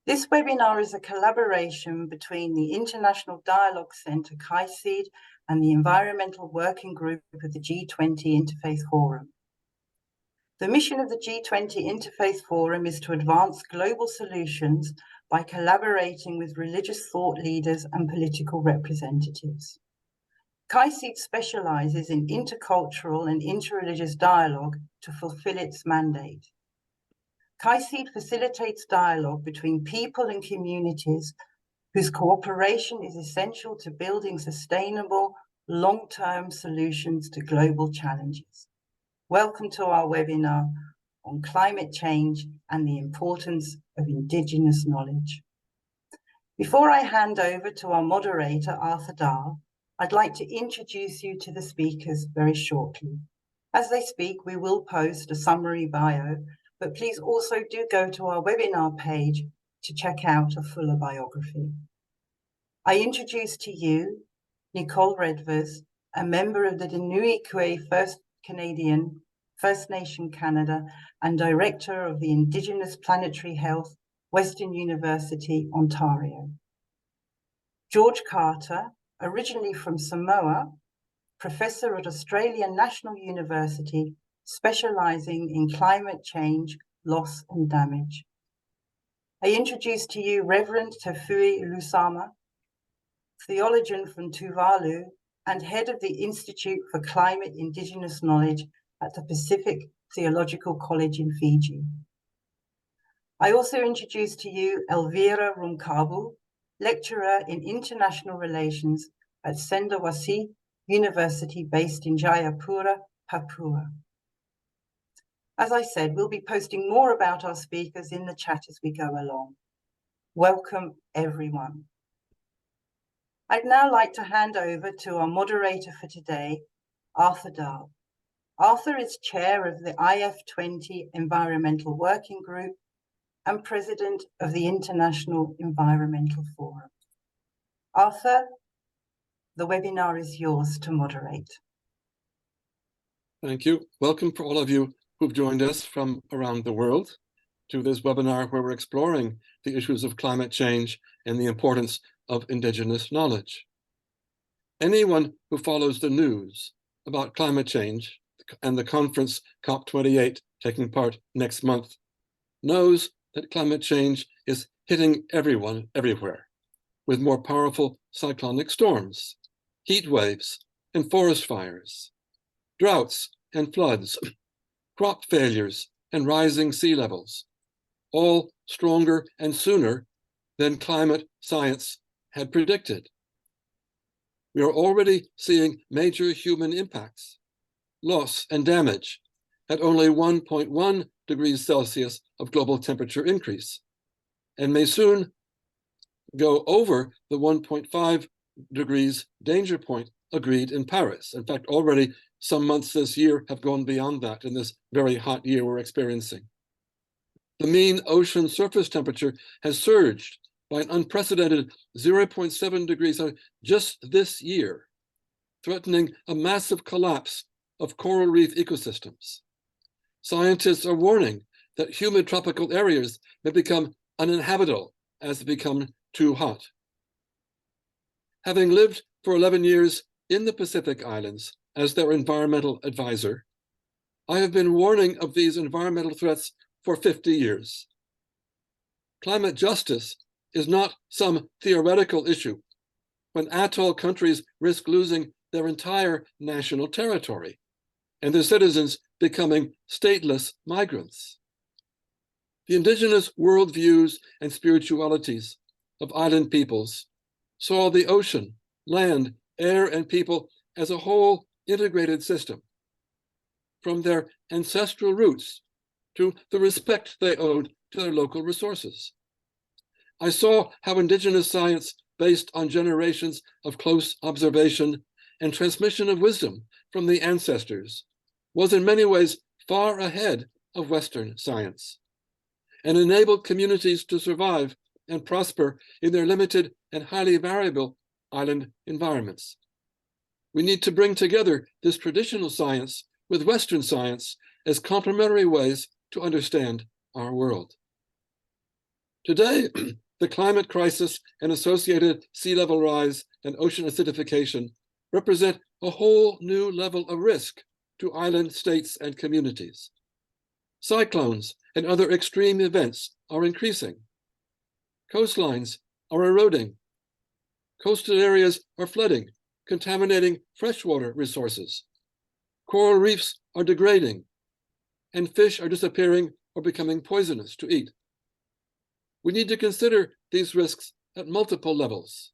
This webinar is a collaboration between the International Dialogue Centre, KAICIID, and the Environmental Working Group of the G20 Interfaith Forum. The mission of the G20 Interfaith Forum is to advance global solutions by collaborating with religious thought leaders and political representatives. KAICIID specialises in intercultural and interreligious dialogue to fulfil its mandate. KAICIID facilitates dialogue between people and communities whose cooperation is essential to building sustainable, long-term solutions to global challenges. Welcome to our webinar on climate change and the importance of Indigenous knowledge. Before I hand over to our moderator, Arthur Dahl, I'd like to introduce you to the speakers very shortly. As they speak, we will post a summary bio, but please also do go to our webinar page to check out a fuller biography. I introduce to you Nicole Redvers, a member of the Inuit First Nation Canada and Director of the Indigenous Planetary Health, Western University, Ontario. George Carter, originally from Samoa, Professor at Australian National University, specialising in climate change, loss and damage. I introduce to you Reverend Tafui Lusama, theologian from Tuvalu and head of the Institute for Climate Indigenous Knowledge at the Pacific Theological College in Fiji. I also introduce to you Elvira Rumkabu, lecturer in international relations at Sendawasi University based in Jayapura, Papua. As I said, we'll be posting more about our speakers in the chat as we go along. Welcome, everyone. I'd now like to hand over to our moderator for today, Arthur Dahl. Arthur is chair of the IF20 Environmental Working Group and president of the International Environmental Forum. Arthur, the webinar is yours to moderate. Thank you. Welcome for all of you who've joined us from around the world to this webinar where we're exploring the issues of climate change and the importance of Indigenous knowledge. Anyone who follows the news about climate change and the conference COP28 taking part next month knows that climate change is hitting everyone everywhere with more powerful cyclonic storms, heat waves and forest fires, droughts and floods, crop failures and rising sea levels, all stronger and sooner than climate science had predicted. We are already seeing major human impacts, loss and damage at only 1.1 degrees Celsius of global temperature increase, and may soon go over the 1.5 degrees danger point agreed in Paris. In fact, already some months this year have gone beyond that in this very hot year we're experiencing. The mean ocean surface temperature has surged by an unprecedented 0.7 degrees just this year, threatening a massive collapse of coral reef ecosystems. Scientists are warning that humid tropical areas may become uninhabitable as they become too hot. Having lived for 11 years in the Pacific Islands as their environmental advisor, I have been warning of these environmental threats for 50 years. Climate justice is not some theoretical issue when atoll countries risk losing their entire national territory and their citizens becoming stateless migrants. The indigenous worldviews and spiritualities of island peoples saw the ocean, land, air, and people as a whole integrated system, from their ancestral roots to the respect they owed to their local resources. I saw how indigenous science, based on generations of close observation and transmission of wisdom from the ancestors, was in many ways far ahead of Western science and enabled communities to survive and prosper in their limited and highly variable island environments. We need to bring together this traditional science with Western science as complementary ways to understand our world. Today, the climate crisis and associated sea level rise and ocean acidification represent a whole new level of risk to island states and communities. Cyclones and other extreme events are increasing. Coastlines are eroding. Coastal areas are flooding, contaminating freshwater resources. Coral reefs are degrading, and fish are disappearing or becoming poisonous to eat. We need to consider these risks at multiple levels.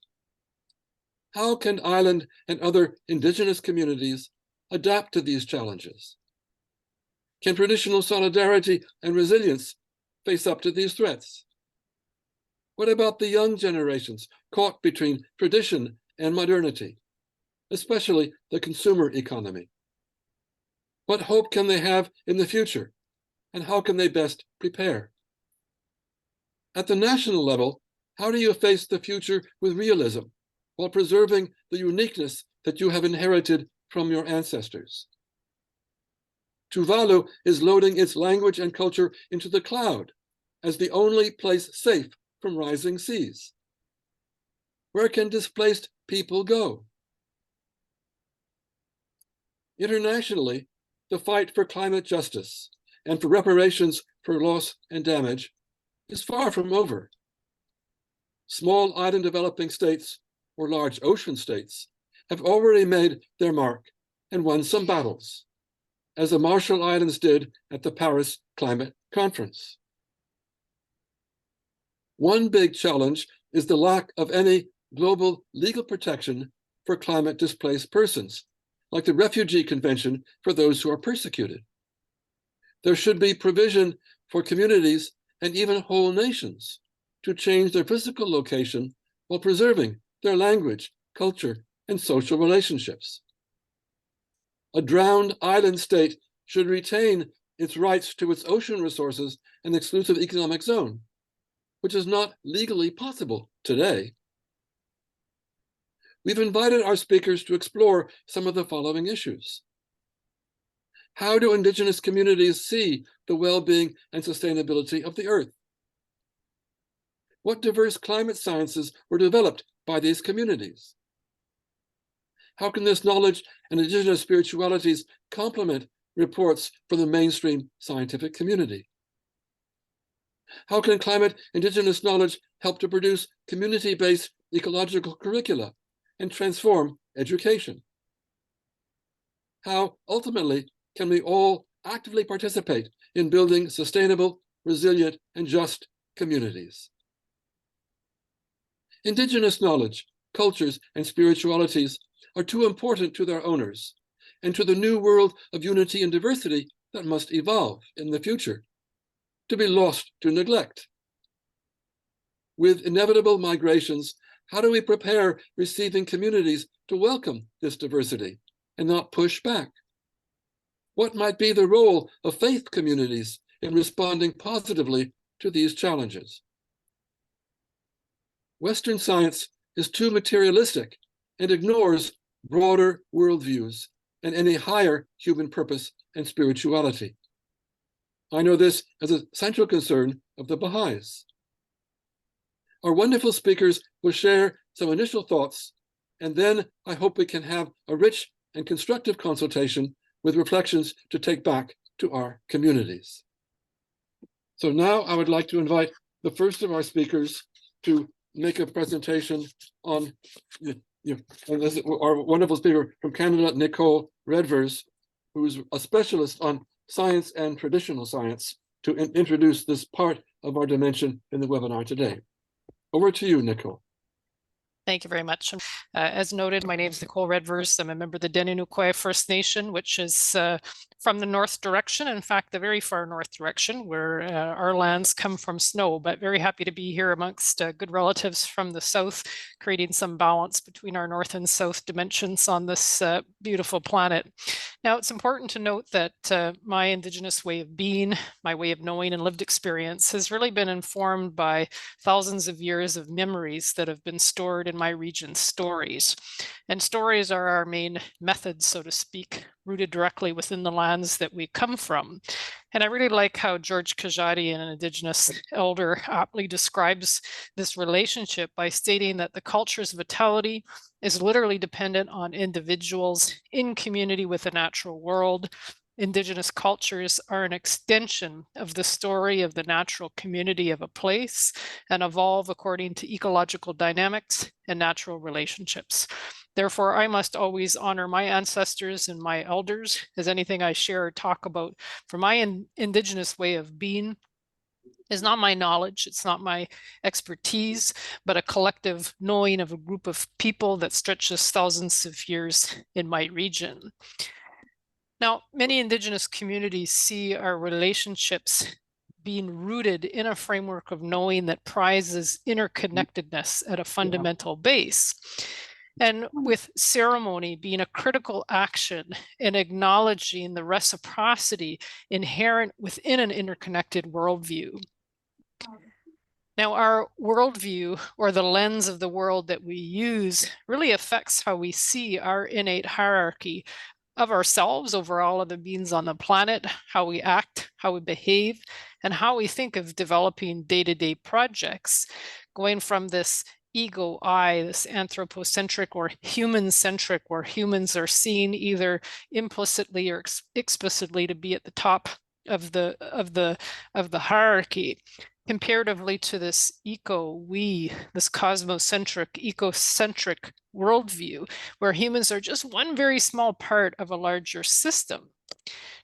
How can island and other indigenous communities adapt to these challenges? Can traditional solidarity and resilience face up to these threats? What about the young generations caught between tradition and modernity, especially the consumer economy? What hope can they have in the future, and how can they best prepare? At the national level, how do you face the future with realism while preserving the uniqueness that you have inherited from your ancestors? Tuvalu is loading its language and culture into the cloud as the only place safe from rising seas. Where can displaced people go? Internationally, the fight for climate justice and for reparations for loss and damage is far from over. Small island developing states or large ocean states have already made their mark and won some battles, as the Marshall Islands did at the Paris Climate Conference. One big challenge is the lack of any global legal protection for climate displaced persons, like the Refugee Convention for those who are persecuted. There should be provision for communities and even whole nations to change their physical location while preserving their language, culture, and social relationships. A drowned island state should retain its rights to its ocean resources and exclusive economic zone, which is not legally possible today. We've invited our speakers to explore some of the following issues. How do indigenous communities see the well-being and sustainability of the Earth? What diverse climate sciences were developed by these communities? How can this knowledge and indigenous spiritualities complement reports from the mainstream scientific community? How can climate indigenous knowledge help to produce community-based ecological curricula and transform education? How, ultimately, can we all actively participate in building sustainable, resilient, and just communities? Indigenous knowledge, cultures, and spiritualities are too important to their owners and to the new world of unity and diversity that must evolve in the future, to be lost to neglect. With inevitable migrations, how do we prepare receiving communities to welcome this diversity and not push back? What might be the role of faith communities in responding positively to these challenges? Western science is too materialistic and ignores broader worldviews and any higher human purpose and spirituality. I know this as a central concern of the Baha'is. Our wonderful speakers will share some initial thoughts, and then I hope we can have a rich and constructive consultation with reflections to take back to our communities. So now I would like to invite the first of our speakers to make a presentation on our wonderful speaker from Canada, Nicole Redvers, who is a specialist on science and traditional science, to introduce this part of our dimension in the webinar today. Over to you, Nicole. Thank you very much. As noted, my name is Nicole Redvers. I'm a member of the Deninukwai First Nation, which is from the north direction, in fact, the very far north direction, where our lands come from snow, but very happy to be here amongst good relatives from the south, creating some balance between our north and south dimensions on this beautiful planet. Now, it's important to note that my Indigenous way of being, my way of knowing and lived experience has really been informed by thousands of years of memories that have been stored in my region stories. And stories are our main method, so to speak, rooted directly within the lands that we come from. And I really like how George KAICIID, an Indigenous elder, aptly describes this relationship by stating that the culture's vitality is literally dependent on individuals in community with the natural world. Indigenous cultures are an extension of the story of the natural community of a place and evolve according to ecological dynamics and natural relationships. Therefore, I must always honor my ancestors and my elders, as anything I share or talk about from my Indigenous way of being is not my knowledge, it's not my expertise, but a collective knowing of a group of people that stretches thousands of years in my region. Now, many Indigenous communities see our relationships being rooted in a framework of knowing that prizes interconnectedness at a fundamental base. And with ceremony being a critical action in acknowledging the reciprocity inherent within an interconnected worldview. Now, our worldview, or the lens of the world that we use, really affects how we see our innate hierarchy of ourselves over all of the beings on the planet, how we act, how we behave, and how we think of developing day-to-day projects, going from this ego I, this anthropocentric or human-centric, where humans are seen either implicitly or explicitly to be at the top of the hierarchy, comparatively to this eco-we, this cosmocentric, ecocentric worldview, where humans are just one very small part of a larger system.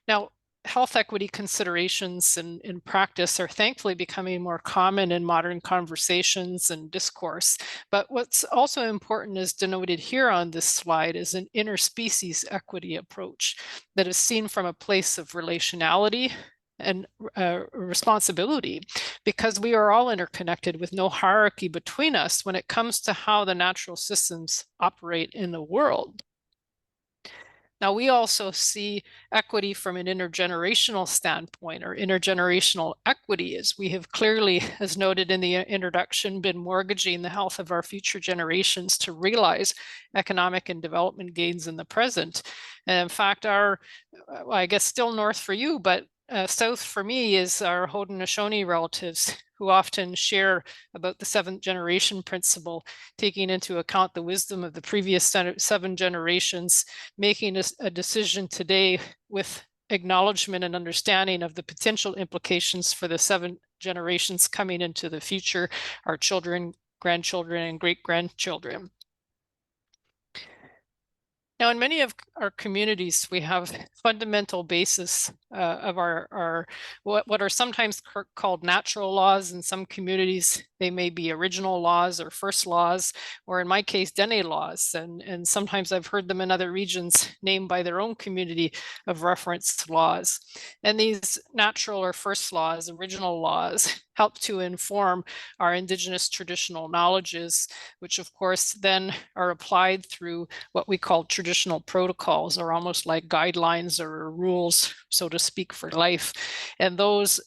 Now, health equity considerations in practice are thankfully becoming more common in modern conversations and discourse. But what's also important, as denoted here on this slide, is an interspecies equity approach that is seen from a place of relationality and responsibility, because we are all interconnected with no hierarchy between us when it comes to how the natural systems operate in the world. Now, we also see equity from an intergenerational standpoint, or intergenerational equity, as we have clearly, as noted in the introduction, been mortgaging the health of our future generations to realize economic and development gains in the present. And in fact, our, I guess still north for you, but south for me is our Haudenosaunee relatives, who often share about the seventh generation principle, taking into account the wisdom of the previous 7 generations, making a decision today with acknowledgement and understanding of the potential implications for the 7 generations coming into the future, our children, grandchildren, and great-grandchildren. Now, in many of our communities, we have fundamental basis of our what are sometimes called natural laws. In some communities, they may be original laws or first laws, or in my case, Dene laws. And sometimes I've heard them in other regions named by their own community of reference laws. And these natural or first laws, original laws, help to inform our Indigenous traditional knowledges, which of course then are applied through what we call traditional protocols, or almost like guidelines or rules, so to speak, for life. And those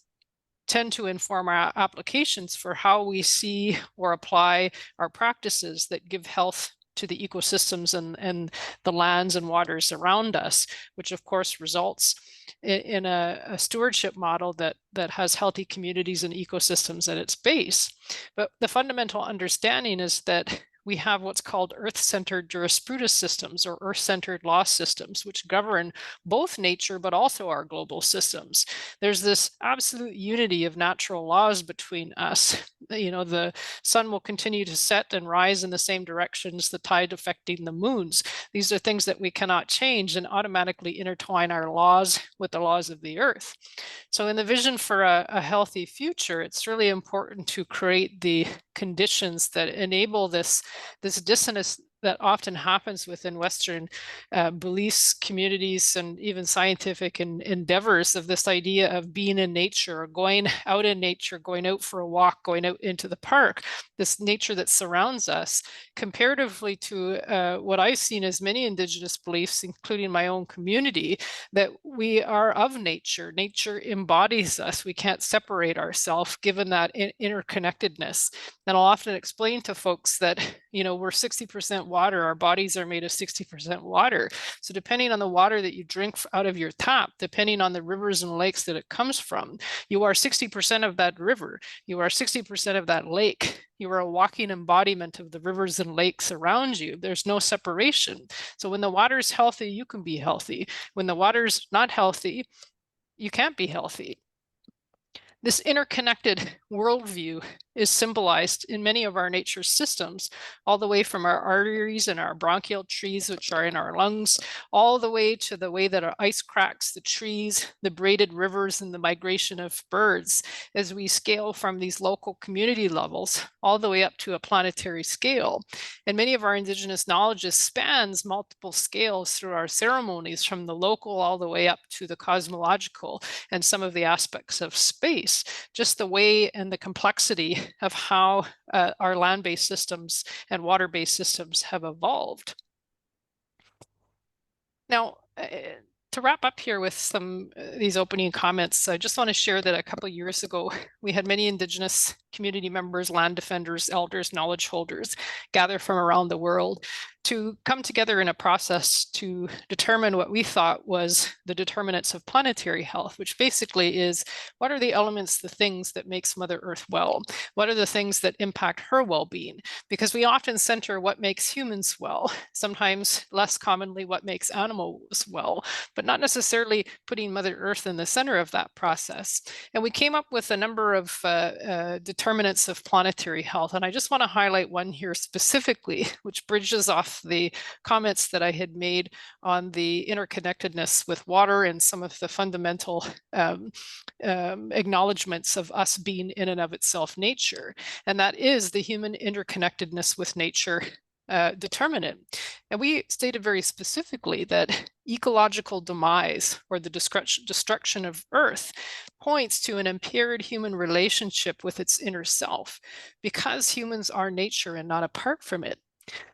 tend to inform our applications for how we see or apply our practices that give health to the ecosystems and the lands and waters around us, which of course results in a stewardship model that has healthy communities and ecosystems at its base. But the fundamental understanding is that we have what's called earth-centered jurisprudence systems, or earth-centered law systems, which govern both nature but also our global systems. There's this absolute unity of natural laws between us. You know, the sun will continue to set and rise in the same direction as the tide affecting the moons. These are things that we cannot change and automatically intertwine our laws with the laws of the earth. So in the vision for a healthy future, it's really important to create the conditions that enable this dissonance that often happens within Western beliefs, communities, and even scientific endeavors of this idea of being in nature, or going out in nature, going out for a walk, going out into the park, this nature that surrounds us, comparatively to what I've seen as many Indigenous beliefs, including my own community, that we are of nature. Nature embodies us. We can't separate ourselves given that interconnectedness. And I'll often explain to folks that You know, we're 60% water. Our bodies are made of 60% water. So depending on the water that you drink out of your tap, depending on the rivers and lakes that it comes from, you are 60% of that river. You are 60% of that lake. You are a walking embodiment of the rivers and lakes around you. There's no separation. So when the water is healthy, you can be healthy. When the water's not healthy, you can't be healthy. This interconnected worldview is symbolized in many of our nature systems, all the way from our arteries and our bronchial trees, which are in our lungs, all the way to the way that our ice cracks the trees, the braided rivers, and the migration of birds, as we scale from these local community levels all the way up to a planetary scale. And many of our Indigenous knowledges spans multiple scales through our ceremonies, from the local all the way up to the cosmological and some of the aspects of space, just the way and the complexity of how our land-based systems and water-based systems have evolved. Now, to wrap up here with some these opening comments, I just want to share that a couple of years ago, we had many Indigenous community members, land defenders, elders, knowledge holders gather from around the world to come together in a process to determine what we thought was the determinants of planetary health, which basically is, what are the elements, the things that makes Mother Earth well? What are the things that impact her well-being? Because we often center what makes humans well, sometimes less commonly what makes animals well, but not necessarily putting Mother Earth in the center of that process. And we came up with a number of determinants of planetary health. And I just want to highlight one here specifically, which bridges off the comments that I had made on the interconnectedness with water and some of the fundamental acknowledgements of us being in and of itself nature. And that is the human interconnectedness with nature determinant. And we stated very specifically that ecological demise, or the destruction of Earth, points to an impaired human relationship with its inner self, because humans are nature and not apart from it.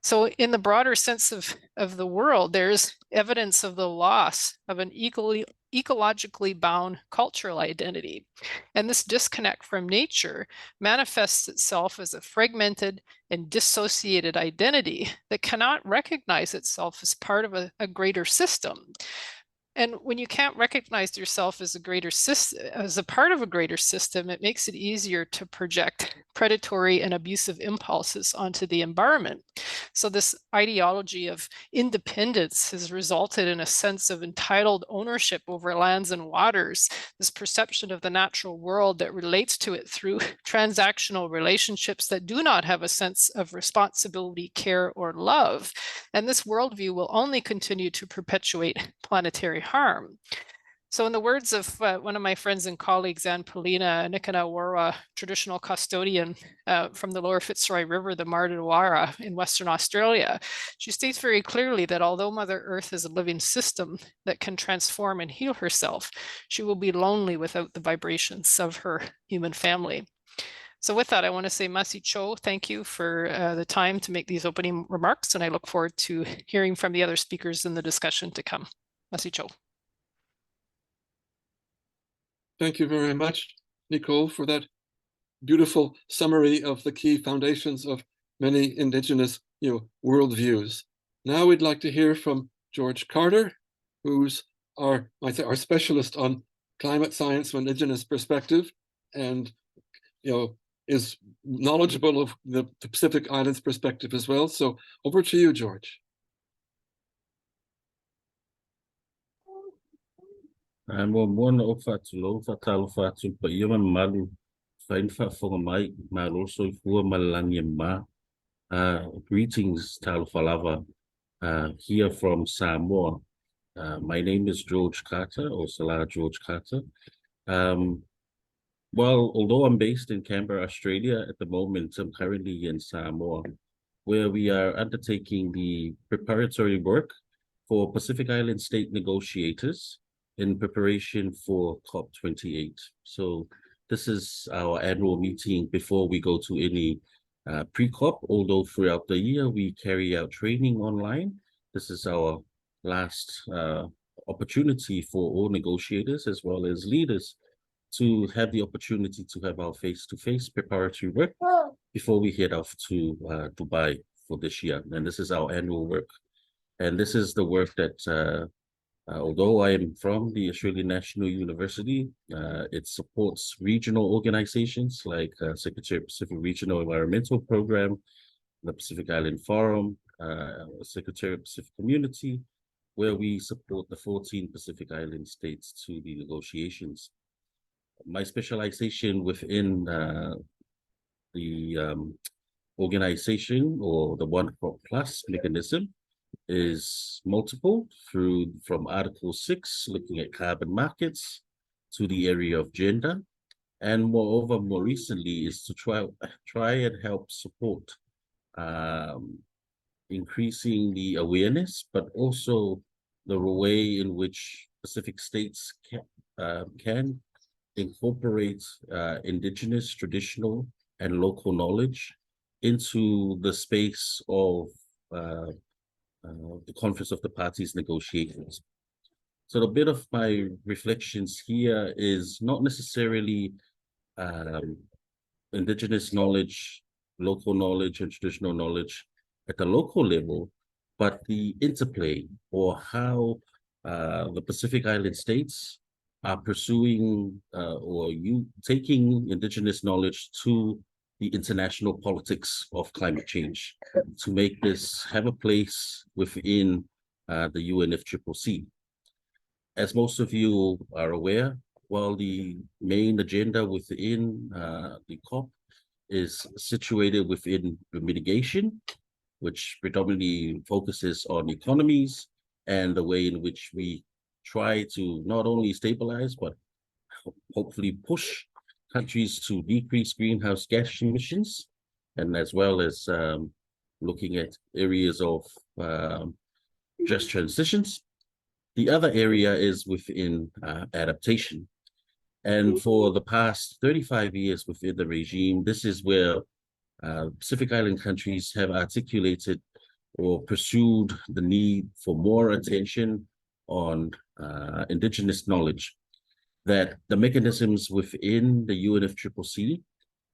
So in the broader sense of the world, there's evidence of the loss of an ecologically bound cultural identity. And this disconnect from nature manifests itself as a fragmented and dissociated identity that cannot recognize itself as part of a greater system. And when you can't recognize yourself as a greater system, as a part of a greater system, it makes it easier to project predatory and abusive impulses onto the environment. So this ideology of independence has resulted in a sense of entitled ownership over lands and waters, this perception of the natural world that relates to it through transactional relationships that do not have a sense of responsibility, care, or love. And this worldview will only continue to perpetuate planetary harm. So in the words of one of my friends and colleagues, Anne Polina, Nikanawara traditional custodian from the lower Fitzroy River, the Mardarawara in Western Australia, she states very clearly that although Mother Earth is a living system that can transform and heal herself, she will be lonely without the vibrations of her human family. So with that, I want to say, Masi Cho, thank you for the time to make these opening remarks, and I look forward to hearing from the other speakers in the discussion to come. Masi Cho. Thank you very much, Nicole, for that beautiful summary of the key foundations of many Indigenous worldviews. Now we'd like to hear from George Carter, who's our specialist on climate science from an Indigenous perspective, and is knowledgeable of the Pacific Islands perspective as well. So over to you, George. Mo mona o whātulo, whātalo whātu pa ia man malu, whain whāwhonga mai, malo so fua malangi ma. Greetings, talo whalawa, here from Samoa. My name is George Carter, or Salah George Carter. Well, although I'm based in Canberra, Australia, at the moment, I'm currently in Samoa, where we are undertaking the preparatory work for Pacific Island state negotiators in preparation for COP28. So this is our annual meeting before we go to any pre-COP, although throughout the year we carry out training online. This is our last opportunity for all negotiators as well as leaders to have the opportunity to have our face-to-face preparatory work before we head off to Dubai for this year. And this is our annual work. And this is the work that, although I am from the Australian National University, it supports regional organizations like Secretary of Pacific Regional Environmental Program, the Pacific Island Forum, Secretary of Pacific Community, where we support the 14 Pacific Island states to the negotiations. My specialization within the organization, or the One Crop Plus mechanism, is multiple, from Article 6, looking at carbon markets, to the area of gender, and moreover, more recently, is to try and help support increasing the awareness, but also the way in which Pacific states can incorporate Indigenous, traditional, and local knowledge into the space of the Conference of the Parties negotiations. So a bit of my reflections here is not necessarily Indigenous knowledge, local knowledge, and traditional knowledge at the local level, but the interplay, or how the Pacific Island states are pursuing or taking Indigenous knowledge to the international politics of climate change to make this have a place within the UNFCCC. As most of you are aware, while the main agenda within the COP is situated within the mitigation, which predominantly focuses on economies and the way in which we try to not only stabilize, but hopefully push countries to decrease greenhouse gas emissions, and as well as looking at areas of just transitions. The other area is within adaptation. And for the past 35 years within the regime, this is where Pacific Island countries have articulated or pursued the need for more attention on Indigenous knowledge, that the mechanisms within the UNFCCC,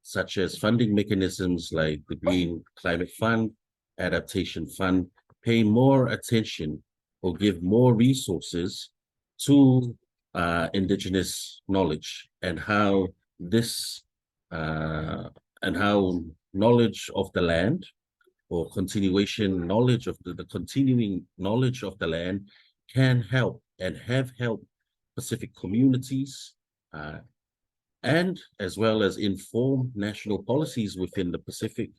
such as funding mechanisms like the Green Climate Fund, Adaptation Fund, pay more attention or give more resources to Indigenous knowledge, and how this and how knowledge of the land, or continuation knowledge of the continuing knowledge of the land, can help and have helped Pacific communities, and as well as inform national policies within the Pacific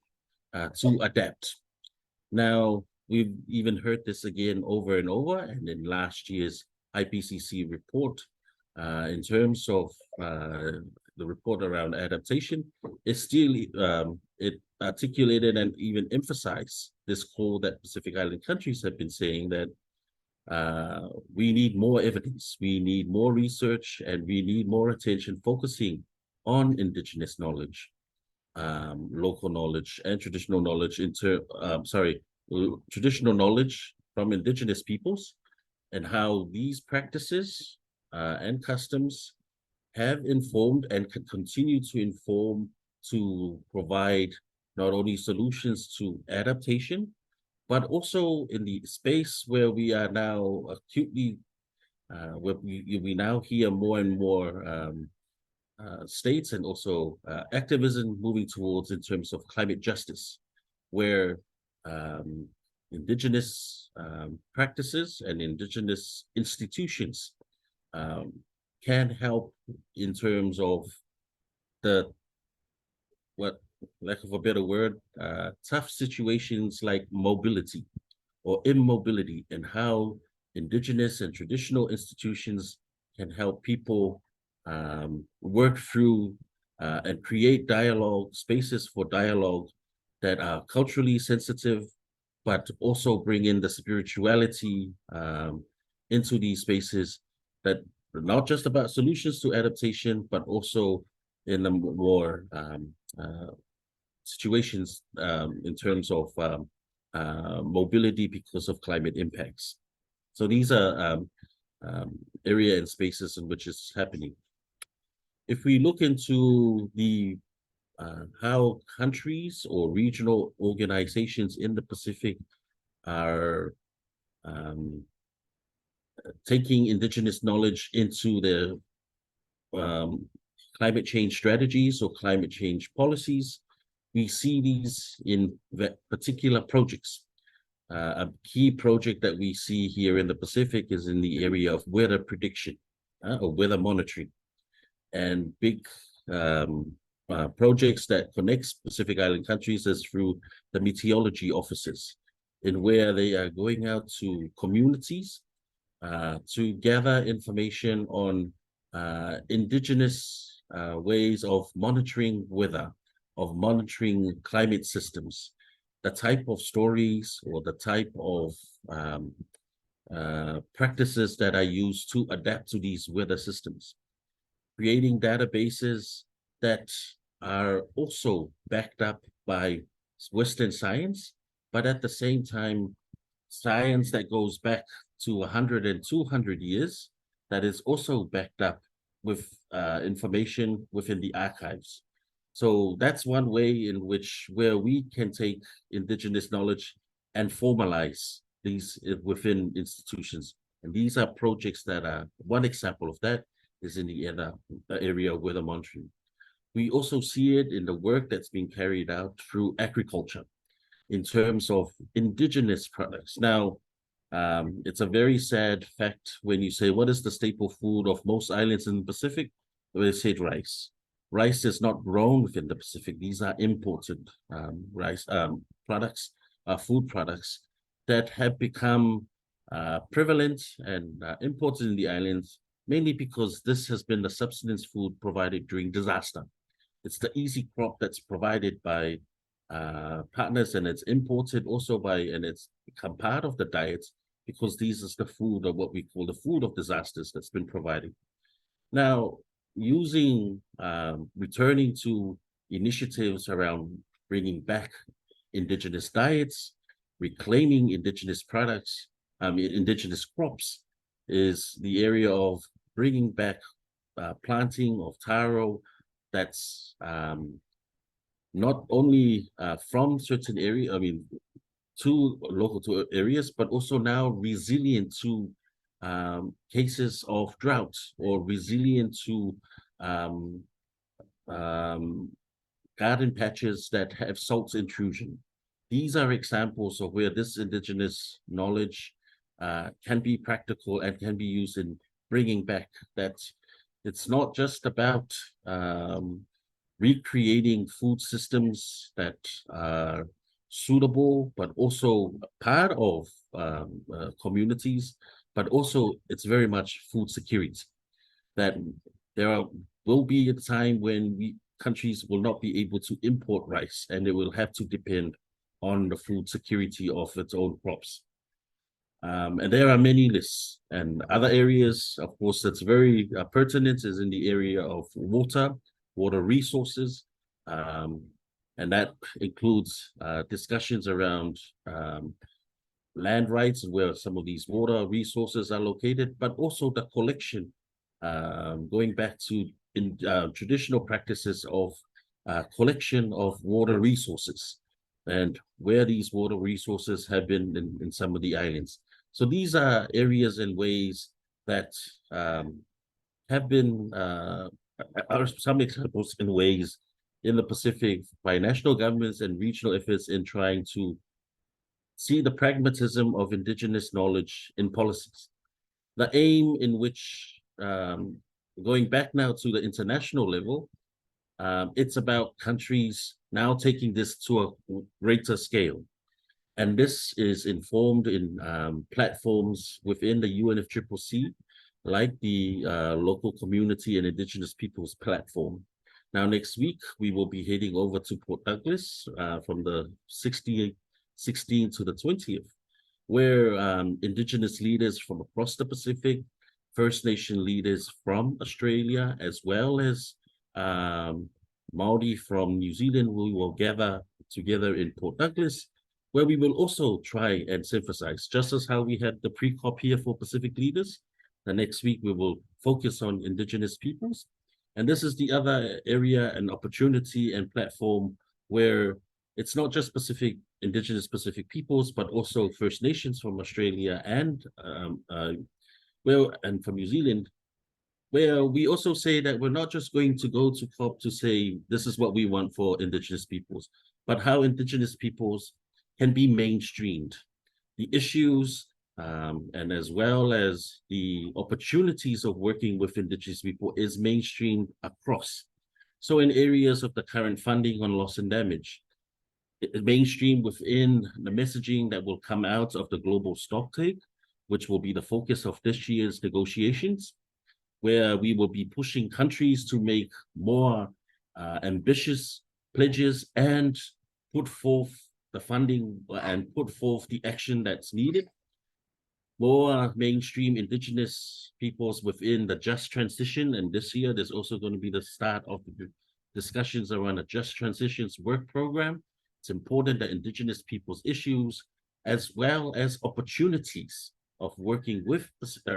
to adapt. Now, we've even heard this again over and over, and in last year's IPCC report, in terms of the report around adaptation, it articulated and even emphasized this call that Pacific Island countries have been saying, that we need more evidence, we need more research, and we need more attention focusing on Indigenous knowledge, local knowledge, and traditional knowledge traditional knowledge from Indigenous peoples, and how these practices and customs have informed and can continue to inform, to provide not only solutions to adaptation, but also in the space where we are now acutely, where we now hear more and more states and also activism moving towards in terms of climate justice, where Indigenous practices and Indigenous institutions can help in terms of lack of a better word, tough situations like mobility or immobility, and how Indigenous and traditional institutions can help people work through and create dialogue, spaces for dialogue that are culturally sensitive, but also bring in the spirituality into these spaces, that are not just about solutions to adaptation, but also in the more situations in terms of mobility because of climate impacts. So these are area and spaces in which it's happening. If we look into the how countries or regional organizations in the Pacific are taking indigenous knowledge into their climate change strategies or climate change policies. We see these in particular projects. A key project that we see here in the Pacific is in the area of weather prediction or weather monitoring, and big projects that connects Pacific Island countries is through the meteorology offices, in where they are going out to communities to gather information on indigenous ways of monitoring weather, of monitoring climate systems, the type of stories or the type of practices that are used to adapt to these weather systems, creating databases that are also backed up by Western science, but at the same time, science that goes back to 100 and 200 years, that is also backed up with information within the archives. So that's one way in which where we can take indigenous knowledge and formalize these within institutions. And these are projects that are, one example of that is in the area of weather monitoring. We also see it in the work that's being carried out through agriculture in terms of indigenous products. Now, it's a very sad fact when you say, what is the staple food of most islands in the Pacific? Well, they say rice. Rice is not grown within the Pacific. These are imported rice products, food products that have become prevalent and imported in the islands, mainly because this has been the subsistence food provided during disaster. It's the easy crop that's provided by partners, and it's imported also by, and it's become part of the diet because these is the food of what we call the food of disasters that's been provided. Now, using, returning to initiatives around bringing back indigenous diets, reclaiming indigenous products, indigenous crops, is the area of bringing back planting of taro that's not only from certain area, to local to areas, but also now resilient to cases of drought, or resilient to garden patches that have salt intrusion. These are examples of where this indigenous knowledge can be practical and can be used in bringing back that. It's not just about recreating food systems that are suitable, but also part of communities, but also it's very much food security. That there will be a time when countries will not be able to import rice, and they will have to depend on the food security of its own crops. And there are many lists, and other areas, of course, that's very pertinent is in the area of water resources, and that includes discussions around land rights and where some of these water resources are located, but also the collection, going back to traditional practices of collection of water resources and where these water resources have been in some of the islands. So these are areas and ways that have been, are some examples in ways in the Pacific by national governments and regional efforts in trying to see the pragmatism of indigenous knowledge in policies. The aim in which, going back now to the international level, it's about countries now taking this to a greater scale. And this is informed in platforms within the UNFCCC, like the Local Community and Indigenous Peoples platform. Now, next week, we will be heading over to Port Douglas from the 16th to the 20th, where Indigenous leaders from across the Pacific, First Nation leaders from Australia, as well as Māori from New Zealand, we will gather together in Port Douglas, where we will also try and synthesize, just as how we had the pre-COP here for Pacific leaders. The next week, we will focus on Indigenous peoples. And this is the other area and opportunity and platform where it's not just Indigenous Pacific peoples, but also First Nations from Australia and from New Zealand, where we also say that we're not just going to go to COP to say this is what we want for Indigenous peoples, but how Indigenous peoples can be mainstreamed. The issues and as well as the opportunities of working with Indigenous people is mainstreamed across. So in areas of the current funding on loss and damage, mainstream within the messaging that will come out of the global stocktake, which will be the focus of this year's negotiations, where we will be pushing countries to make more ambitious pledges and put forth the funding and put forth the action that's needed. More mainstream Indigenous peoples within the just transition. And this year, there's also going to be the start of the discussions around a just transitions work program. It's important that Indigenous peoples' issues, as well as opportunities of working with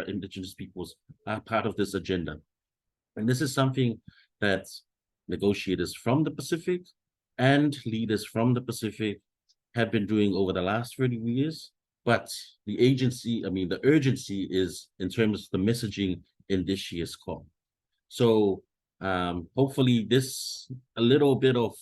Indigenous peoples, are part of this agenda. And this is something that negotiators from the Pacific and leaders from the Pacific have been doing over the last 30 years. But the urgency is in terms of the messaging in this year's COP. So hopefully this a little bit of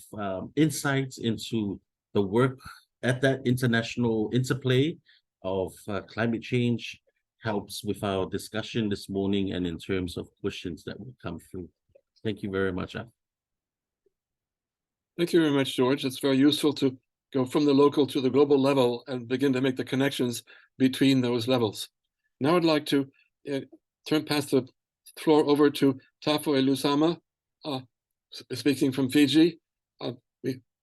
insights into the work at that international interplay of climate change helps with our discussion this morning and in terms of questions that will come through. Thank you very much. Thank you very much, George. It's very useful to go from the local to the global level and begin to make the connections between those levels. Now I'd like to pass the floor over to Tafo Elusama, speaking from Fiji, and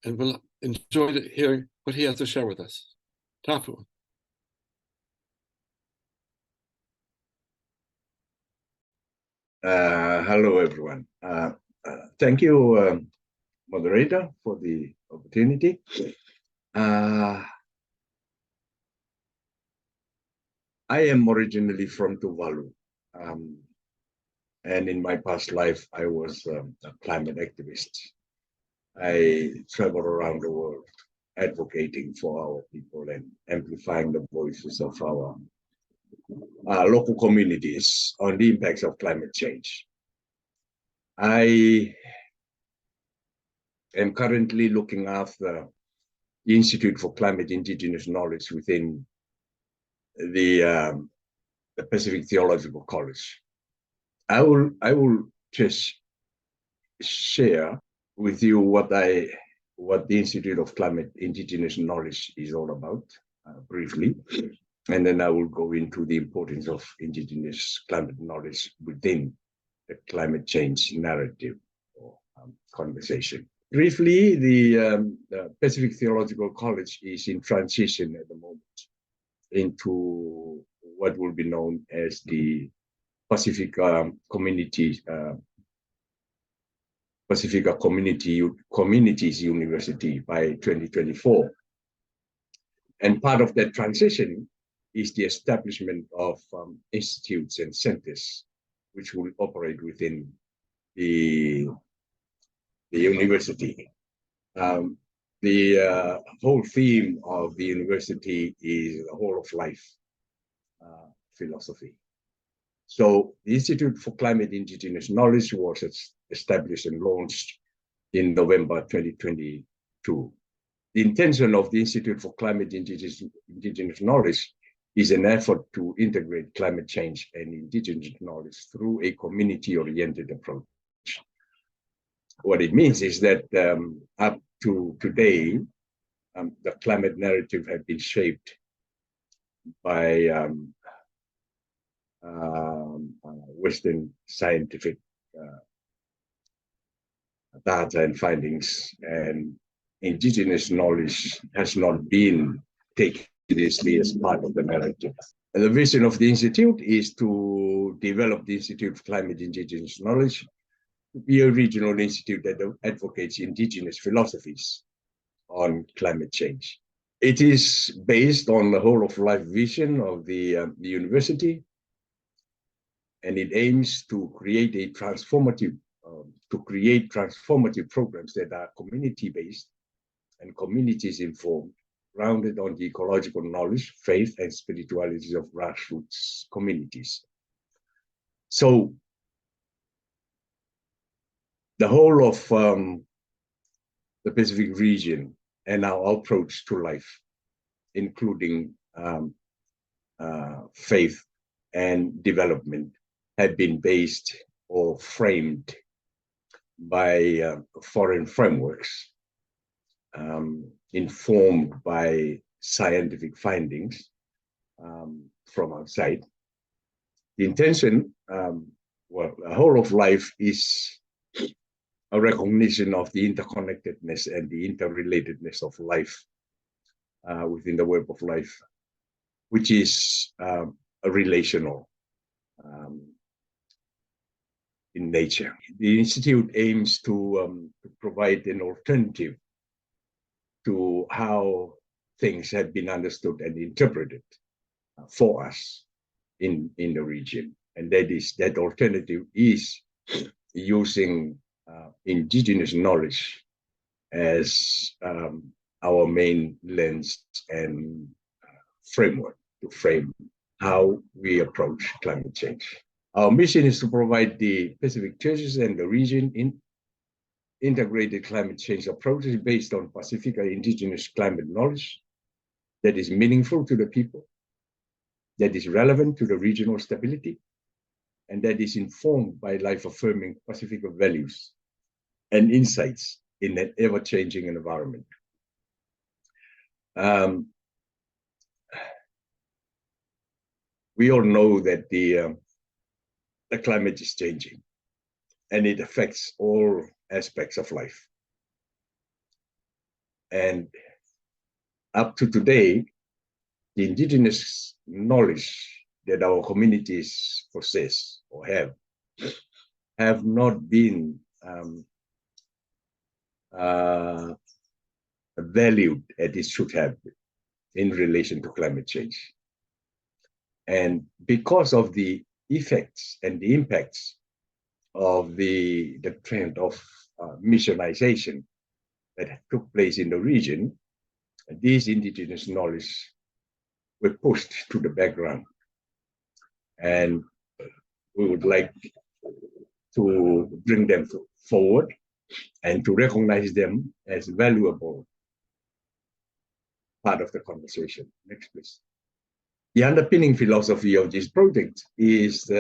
we'll enjoy hearing what he has to share with us. Tafo. Hello, everyone. Thank you, moderator, for the opportunity. I am originally from Tuvalu, and in my past life, I was a climate activist. I traveled around the world advocating for our people and amplifying the voices of our local communities on the impacts of climate change. I am currently looking after the Institute for Climate Indigenous Knowledge within the Pacific Theological College. I will just share with you what the Institute of Climate Indigenous Knowledge is all about briefly, and then I will go into the importance of Indigenous climate knowledge within the climate change narrative or conversation. Briefly, the Pacific Theological College is in transition at the moment into what will be known as the Pacifica Communities University by 2024. And part of that transition is the establishment of institutes and centers which will operate within the university. The whole theme of the university is the whole of life philosophy. So the Institute for Climate Indigenous Knowledge was established and launched in November 2022. The intention of the Institute for Climate Indigenous Knowledge is an effort to integrate climate change and indigenous knowledge through a community-oriented approach. What it means is that up to today, the climate narrative has been shaped by Western scientific data and findings, and indigenous knowledge has not been taken seriously as part of the narrative. And the vision of the Institute is to develop the Institute of Climate Indigenous Knowledge to be a regional institute that advocates indigenous philosophies on climate change. It is based on the whole of life vision of the university, and it aims to create a transformative to create transformative programs that are community-based and communities-informed, grounded on the ecological knowledge, faith, and spiritualities of grassroots communities. So the whole of the Pacific region and our approach to life, including faith and development, have been based or framed by foreign frameworks, informed by scientific findings from outside. The intention, well, the whole of life is a recognition of the interconnectedness and the interrelatedness of life within the web of life, which is a relational in nature. The Institute aims to provide an alternative to how things have been understood and interpreted for us in the region. And that alternative is using indigenous knowledge as our main lens and framework to frame how we approach climate change. Our mission is to provide the Pacific churches and the region in integrated climate change approaches based on Pacific and indigenous climate knowledge that is meaningful to the people, that is relevant to the regional stability, and that is informed by life-affirming Pacific values and insights in an ever-changing environment. We all know that the climate is changing, and it affects all aspects of life. And up to today, the indigenous knowledge that our communities possess or have not been valued as it should have been in relation to climate change. And because of the effects and the impacts of the trend of missionization that took place in the region, these indigenous knowledge were pushed to the background. And we would like to bring them forward and to recognize them as valuable part of the conversation. Next, please. The underpinning philosophy of this project is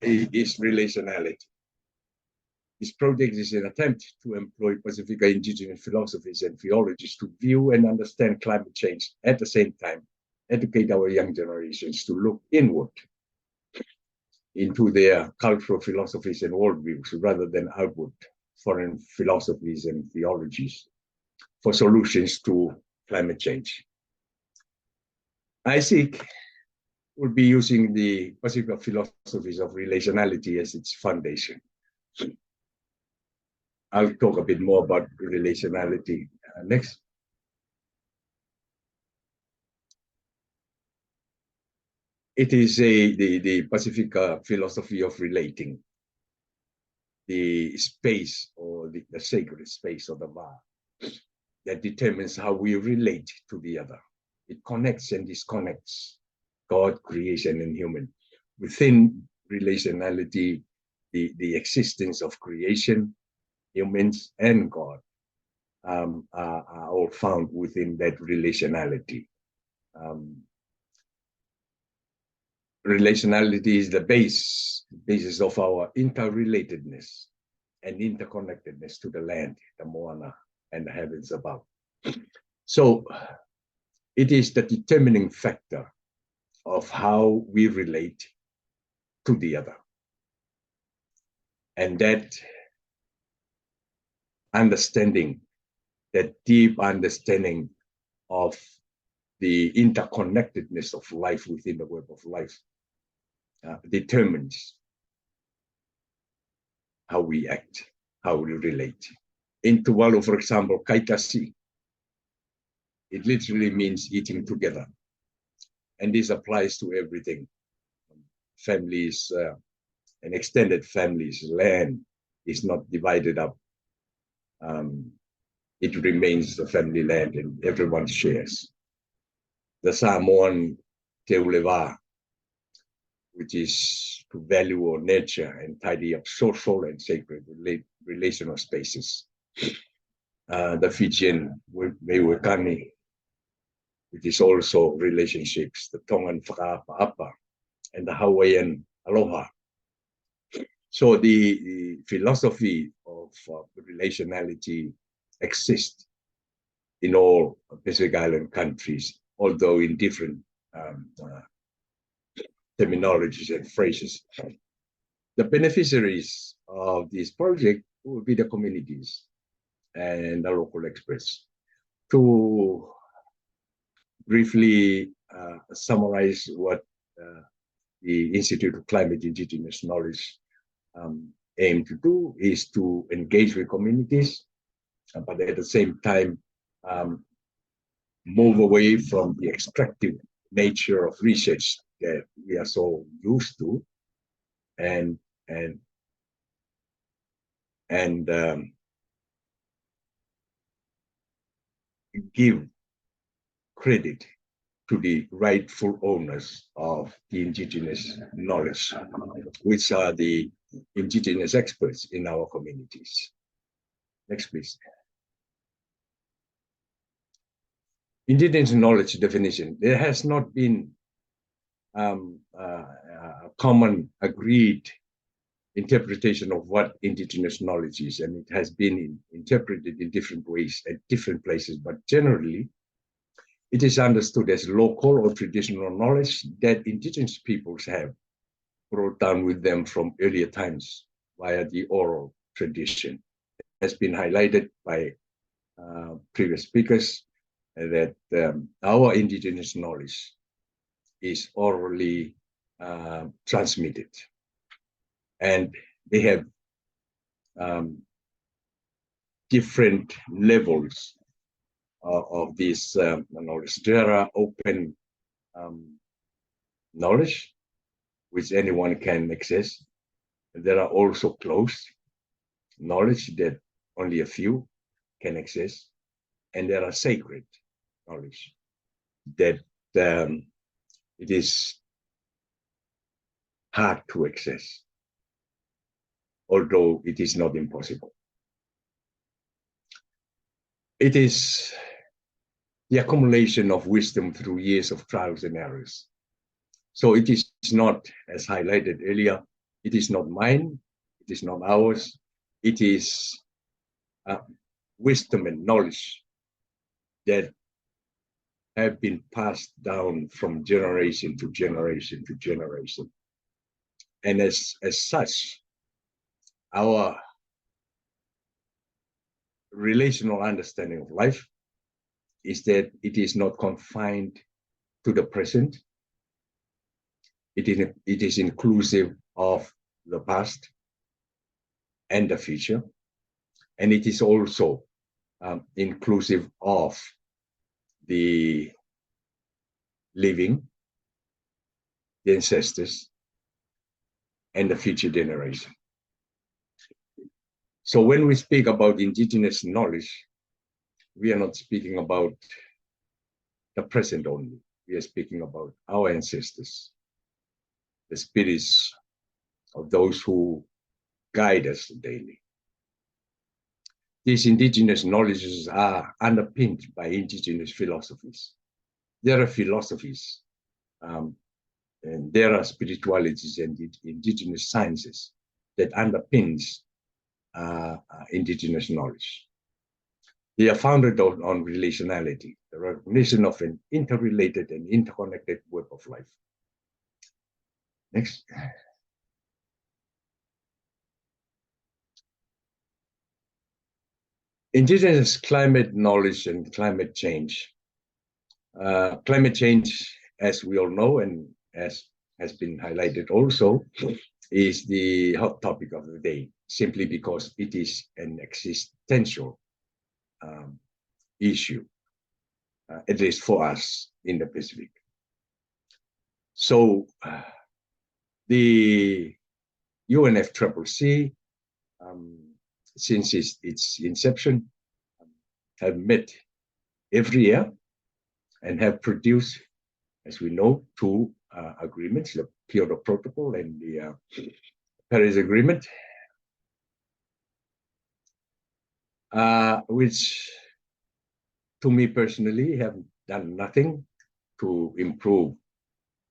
relationality. This project is an attempt to employ Pacific indigenous philosophies and theologies to view and understand climate change, at the same time educate our young generations to look inward into their cultural philosophies and worldviews rather than outward foreign philosophies and theologies for solutions to climate change. KAICIID will be using the Pacific philosophies of relationality as its foundation. I'll talk a bit more about relationality next. It is the Pacific philosophy of relating, the space or the sacred space of the va that determines how we relate to the other. It connects and disconnects God, creation, and human. Within relationality, the existence of creation, humans, and God are all found within that relationality. Relationality is the basis of our interrelatedness and interconnectedness to the land, the moana, and the heavens above. So it is the determining factor of how we relate to the other. And that understanding, that deep understanding of the interconnectedness of life within the web of life determines how we act, how we relate. In Tuvalu, for example, kaitasi, it literally means eating together. And this applies to everything. Families an extended family's land is not divided up, it remains the family land and everyone shares. The Samoan Te Uleva, which is to value our nature and tidy up social and sacred relational spaces. The Fijian Mewekani, which is also relationships, the Tongan Whakaapa and the Hawaiian Aloha. So the philosophy of relationality exists in all Pacific Island countries, although in different terminologies and phrases. The beneficiaries of this project will be the communities and the local experts. To briefly summarize what the Institute of Climate Indigenous Knowledge aim to do is to engage with communities, but at the same time move away from the extractive nature of research that we are so used to, and give credit to the rightful owners of the indigenous knowledge, which are the indigenous experts in our communities. Next, please. Indigenous knowledge definition. There has not been a common agreed interpretation of what indigenous knowledge is, and it has been interpreted in different ways at different places, but generally it is understood as local or traditional knowledge that indigenous peoples have brought down with them from earlier times via the oral tradition. It has been highlighted by previous speakers that our indigenous knowledge is orally transmitted, and they have different levels of this knowledge. There are open knowledge, which anyone can access. There are also closed knowledge that only a few can access. And there are sacred knowledge that it is hard to access, although it is not impossible. It is the accumulation of wisdom through years of trials and errors. So it is not, as highlighted earlier, it is not mine, it is not ours, it is wisdom and knowledge that have been passed down from generation to generation to generation. And as such, our relational understanding of life is that it is not confined to the present. It is inclusive of the past and the future. And it is also inclusive of the living, the ancestors, and the future generation. So when we speak about indigenous knowledge, we are not speaking about the present only. We are speaking about our ancestors, the spirits of those who guide us daily. These indigenous knowledges are underpinned by indigenous philosophies. There are philosophies, and there are spiritualities and indigenous sciences that underpins indigenous knowledge. They are founded on relationality, the recognition of an interrelated and interconnected web of life. Next. Indigenous climate knowledge and climate change. Climate change, as we all know, and as has been highlighted also, is the hot topic of the day, simply because it is an existential issue, at least for us in the Pacific. So the UNFCCC, since its inception, have met every year and have produced, as we know, two agreements, the Kyoto Protocol and the Paris Agreement, which to me personally have done nothing to improve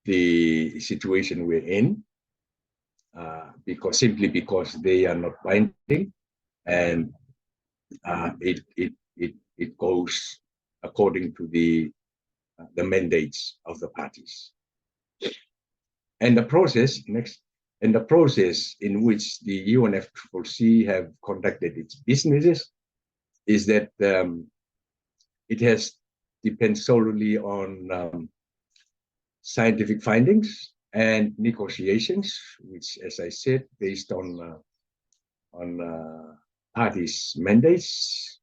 the situation we're in, simply because they are not binding, and it goes according to the mandates of the parties. And the process in which the UNFCCC have conducted its businesses is that it has depends solely on scientific findings and negotiations, which, as I said, based on parties' mandates.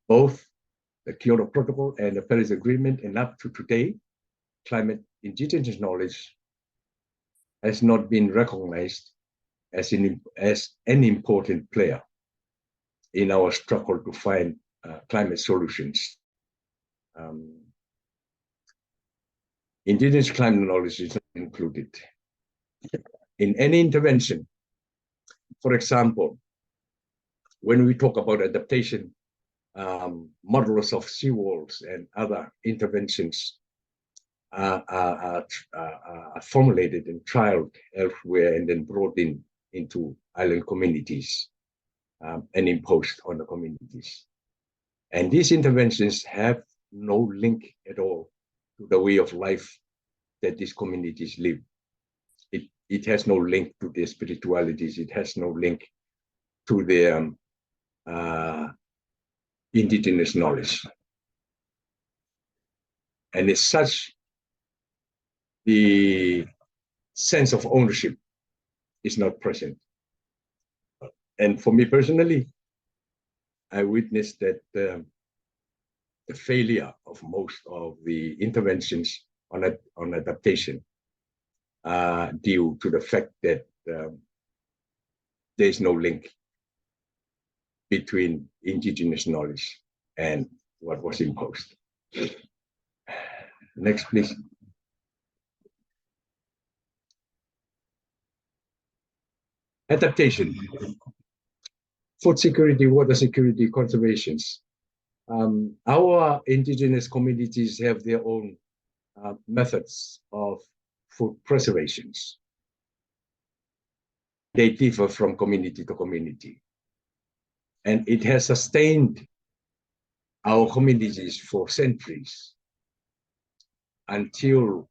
Both the Kyoto Protocol and the Paris Agreement, and up to today, climate indigenous knowledge has not been recognized as an important player in our struggle to find climate solutions. Indigenous climate knowledge is not included in any intervention. For example, when we talk about adaptation, models of seawalls and other interventions are formulated and trialed elsewhere and then brought into island communities and imposed on the communities. And these interventions have no link at all to the way of life that these communities live. It has no link to their spiritualities. It has no link to their indigenous knowledge. And as such, the sense of ownership is not present. And for me personally, I witnessed that the failure of most of the interventions on adaptation due to the fact that there is no link between indigenous knowledge and what was imposed. Next, please. Adaptation, food security, water security, conservations. Our indigenous communities have their own methods of food preservations. They differ from community to community. And it has sustained our communities for centuries until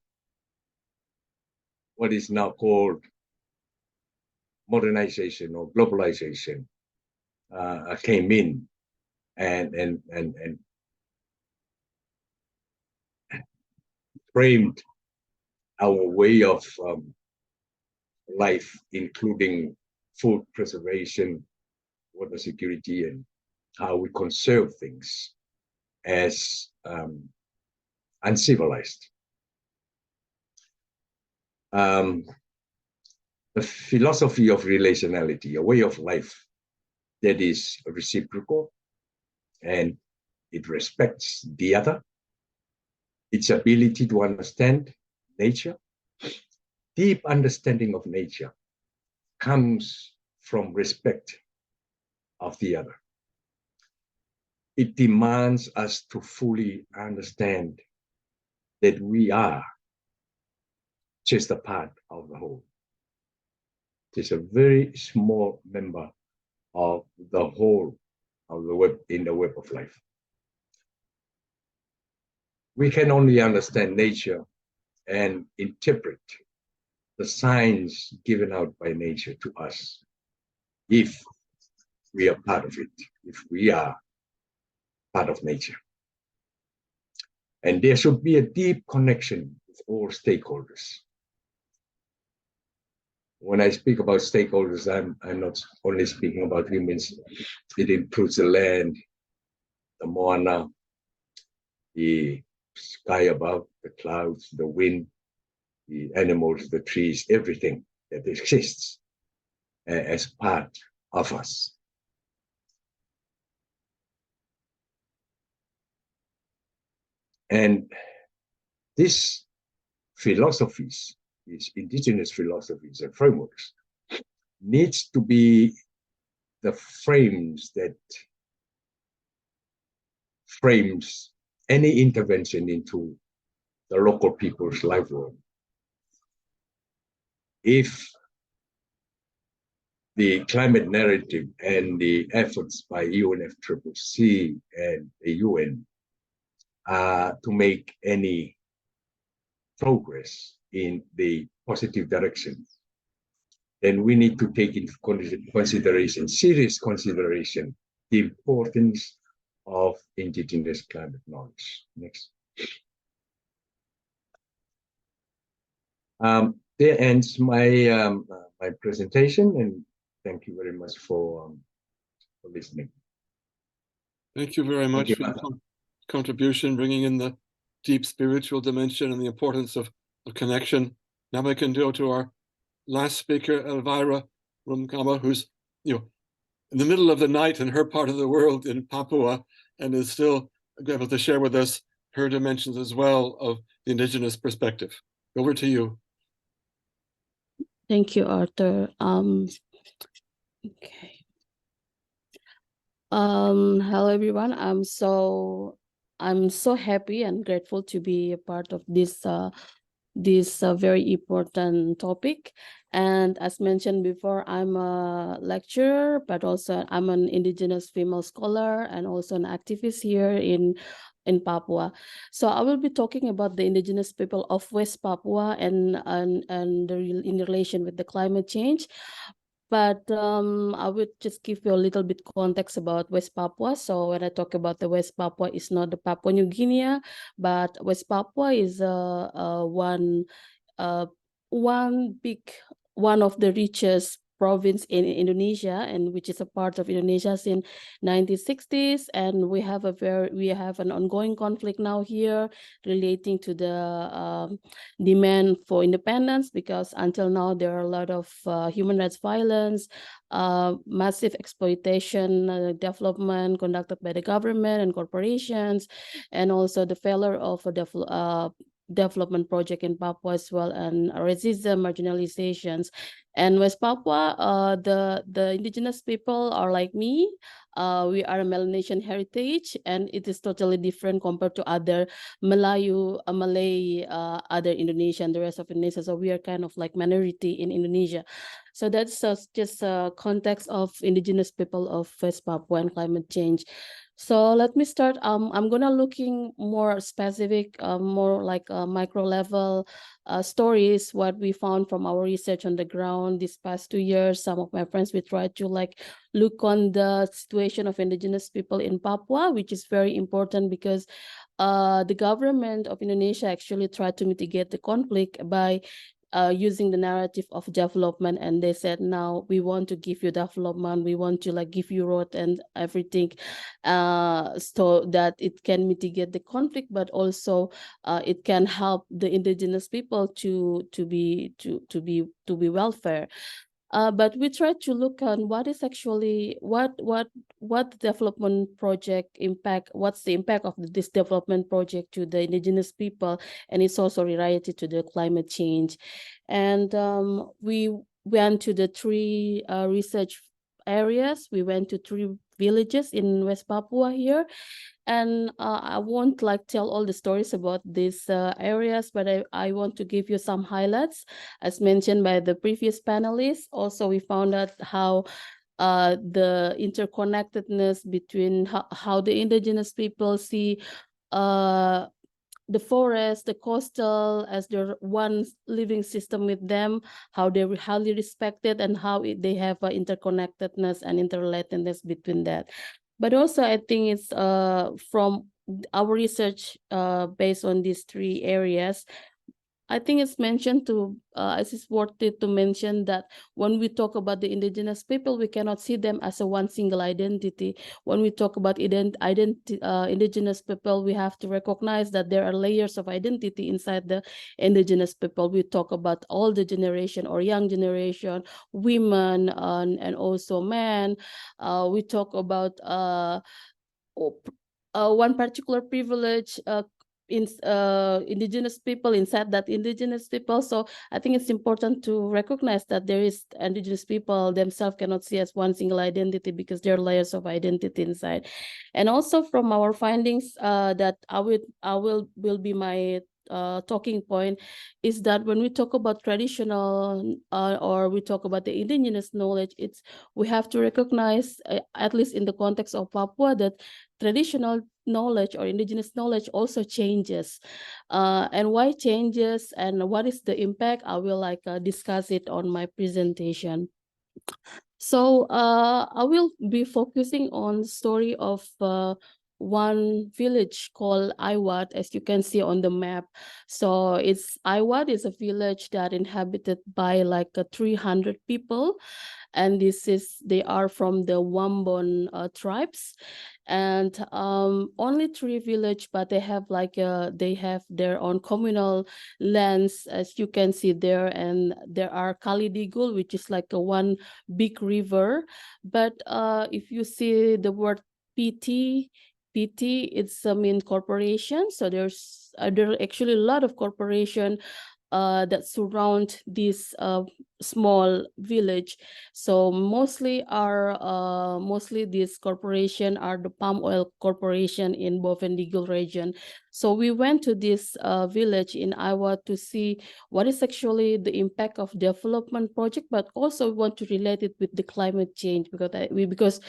what is now called modernization or globalization came in and framed our way of life, including food preservation, water security, and how we conserve things as uncivilized. The philosophy of relationality, a way of life that is reciprocal and it respects the other, its ability to understand nature. Deep understanding of nature comes from respect of the other. It demands us to fully understand that we are just a part of the whole. It's a very small member of the whole of the web, in the web of life. We can only understand nature and interpret the signs given out by nature to us if we are part of it, if we are part of nature. And there should be a deep connection with all stakeholders. When I speak about stakeholders, I'm not only speaking about humans. It includes the land, the moana, the sky above, the clouds, the wind, the animals, the trees, everything that exists as part of us. And these philosophies, these indigenous philosophies and frameworks, needs to be the frames that frames any intervention into the local people's livelihood. If the climate narrative and the efforts by UNFCCC and the UN to make any progress in the positive direction, then we need to take into consideration, serious consideration, the importance of indigenous climate knowledge. Next. There ends my my presentation, and thank you very much for listening. Thank you very much for your contribution, bringing in the deep spiritual dimension and the importance of connection. Now we can go to our last speaker, Elvira Rumkaba, who's in the middle of the night in her part of the world in Papua, and is still able to share with us her dimensions as well of the indigenous perspective. Over to you. Thank you, Arthur. Okay. Hello everyone. I'm so happy and grateful to be a part of this very important topic. And as mentioned before, I'm a lecturer, but also I'm an indigenous female scholar and also an activist here in Papua. So I will be talking about the indigenous people of West Papua and in relation with the climate change. But I would just give you a little bit context about West Papua. So when I talk about the West Papua, it's not the Papua New Guinea, but West Papua is one of the richest province in Indonesia, and which is a part of Indonesia since 1960s. And we have an ongoing conflict now here relating to the demand for independence, because until now there are a lot of human rights violence, massive exploitation, development conducted by the government and corporations, and also the failure of a development project in Papua as well, and racism, marginalizations. And West Papua, the indigenous people are like me. We are a Melanesian heritage, and it is totally different compared to other Malay, other Indonesia and the rest of Indonesia. So we are kind of like minority in Indonesia. So that's just a context of indigenous people of West Papua and climate change. So let me start. I'm gonna looking more specific, more like micro level stories, what we found from our research on the ground this past 2 years. Some of my friends, we tried to like look on the situation of indigenous people in Papua, which is very important because the government of Indonesia actually tried to mitigate the conflict by using the narrative of development, and they said, now we want to give you development, we want to like give you road and everything, so that it can mitigate the conflict, but also it can help the indigenous people to be welfare. But we try to look on what is actually what development project impact, what's the impact of this development project to the indigenous people, and it's also related to the climate change. And we went to the 3 research areas. We went to 3 villages in West Papua here. And I won't like tell all the stories about these areas, but I want to give you some highlights. As mentioned by the previous panelists, also we found out how the interconnectedness between how the indigenous people see the forest, the coastal as their one living system with them, how they're highly respected, and how they have interconnectedness and interrelatedness between that. But also I think it's from our research based on these 3 areas, I think it's mentioned to, it's worth it to mention that when we talk about the indigenous people, we cannot see them as a one single identity. When we talk about indigenous people, we have to recognize that there are layers of identity inside the indigenous people. We talk about older generation or young generation, women, and also men. We talk about one particular privilege indigenous people inside that indigenous people. So I think it's important to recognize that there is indigenous people themselves cannot see as one single identity because there are layers of identity inside. And also from our findings that will be my talking point is that when we talk about traditional or we talk about the indigenous knowledge, we have to recognize, at least in the context of Papua, that traditional knowledge or indigenous knowledge also changes. And why changes and what is the impact, I will discuss it on my presentation. So I will be focusing on the story of one village called IF20, as you can see on the map. So IF20 is a village that inhabited by 300 people. And they are from the Wambon tribes, and only 3 villages, but they have they have their own communal lands, as you can see there. And there are Kalidigul, which is like one big river. But if you see the word PT, it's a mean corporation. So there are actually a lot of corporation that surround this small village. So mostly this corporation are the palm oil corporation in Bovendigul region. So we went to this village in IF20 to see what is actually the impact of development project, but also we want to relate it with the climate change, because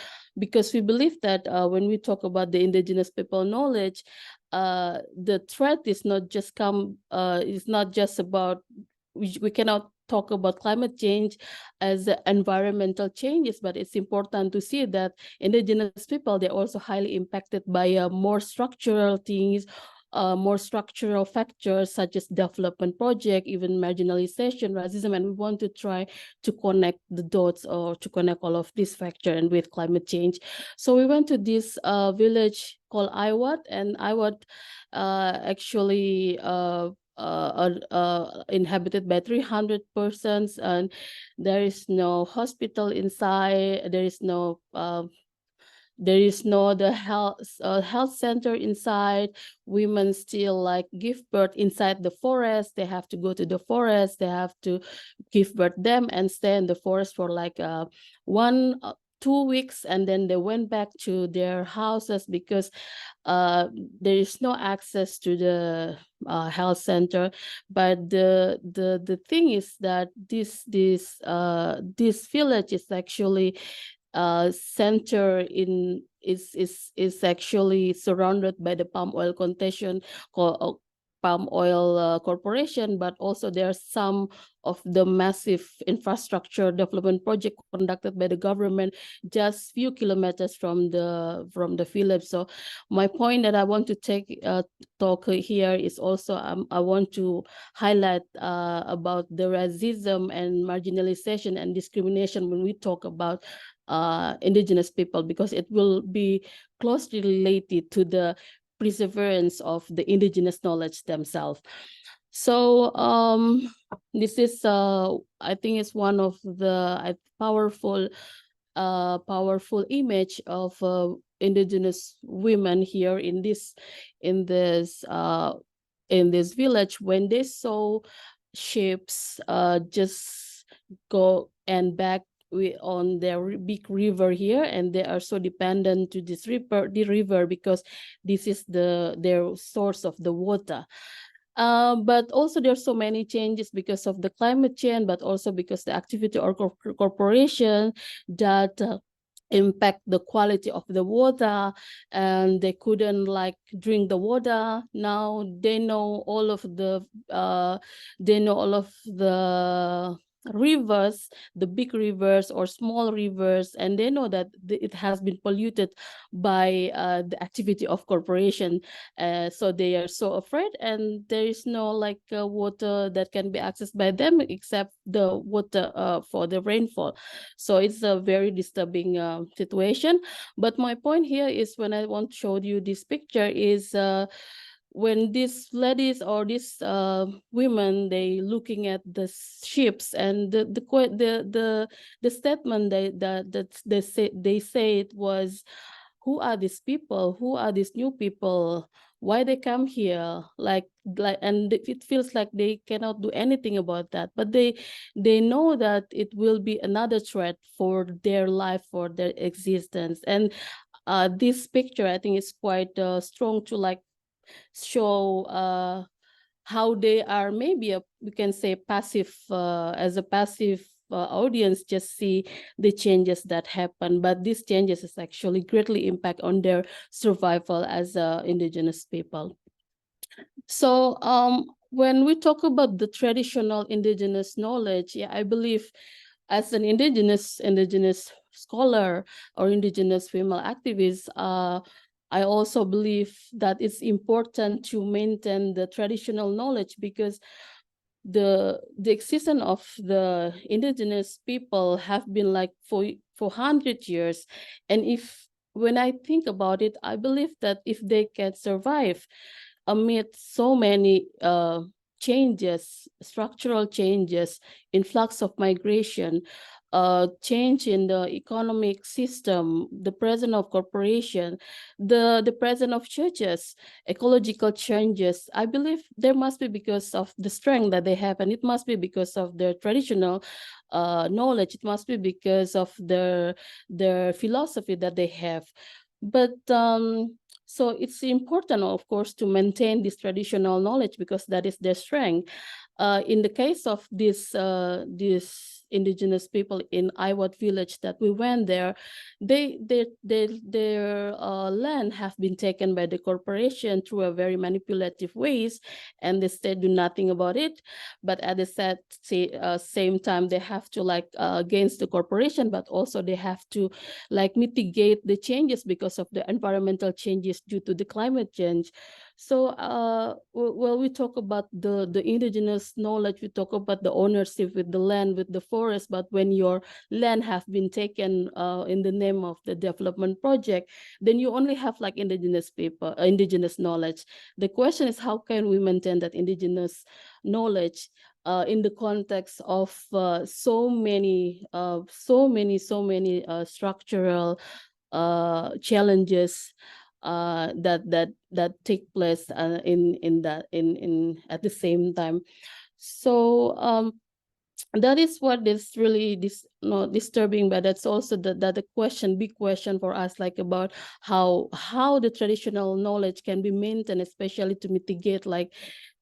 we believe that when we talk about the indigenous people knowledge, the threat is not just about, we cannot talk about climate change as environmental changes, but it's important to see that indigenous people, they're also highly impacted by more structural things, more structural factors such as development project, even marginalization, racism, and we want to try to connect the dots or to connect all of these factors and with climate change. So we went to this village called IF20, and IF20 actually inhabited by 300 persons, and there is no hospital inside. There is no the health center inside. Women still give birth inside the forest. They have to go to the forest. They have to give birth them and stay in the forest for 2 weeks, and then they went back to their houses because there is no access to the health center. But the thing is that this village is actually center in is actually surrounded by the palm oil corporation, but also there are some of the massive infrastructure development project conducted by the government just few kilometers from the village. So my point that I want to talk here is also I want to highlight about the racism and marginalization and discrimination when we talk about indigenous people, because it will be closely related to the perseverance of the indigenous knowledge themselves. So this is I think it's one of the powerful image of indigenous women here in this village when they saw ships just go and back on their big river here, and they are so dependent to this river because this is their source of the water. But also there are so many changes because of the climate change, but also because the activity or corporation that impact the quality of the water, and they couldn't drink the water. Now they know all of the rivers, the big rivers or small rivers, and they know that it has been polluted by the activity of corporation. So they are so afraid, and there is no like water that can be accessed by them except the water for the rainfall. So it's a very disturbing situation. But my point here is, when I want to show you this picture, is when these ladies or these women, they looking at the ships, and the statement they say it was, who are these people? Who are these new people? Why they come here? And it feels like they cannot do anything about that. But they know that it will be another threat for their life, for their existence. And this picture, I think, is quite strong to like show how they are maybe we can say passive, as a passive audience, just see the changes that happen, but these changes is actually greatly impact on their survival as indigenous people. So when we talk about the traditional indigenous knowledge, yeah, I believe as an indigenous scholar or indigenous female activist, I also believe that it's important to maintain the traditional knowledge, because the existence of the indigenous people have been like for 100 years. And when I think about it, I believe that if they can survive amid so many changes, structural changes, influx of migration, change in the economic system, the presence of corporation, the presence of churches, ecological changes, I believe there must be because of the strength that they have, and it must be because of their traditional knowledge. It must be because of their philosophy that they have. But so it's important, of course, to maintain this traditional knowledge, because that is their strength. In the case of this indigenous people in IF20 village that we went there, their land have been taken by the corporation through a very manipulative ways, and the state do nothing about it. But at the same time, they have to like against the corporation, but also they have to like mitigate the changes because of the environmental changes due to the climate change. So well, we talk about the indigenous knowledge, we talk about the ownership with the land, with the forest, but when your land have been taken in the name of the development project, then you only have like indigenous people, indigenous knowledge. The question is, how can we maintain that indigenous knowledge in the context of so many structural challenges that take place in at the same time. So that is what is really disturbing, but that's also the big question for us, like about how the traditional knowledge can be maintained, especially to mitigate like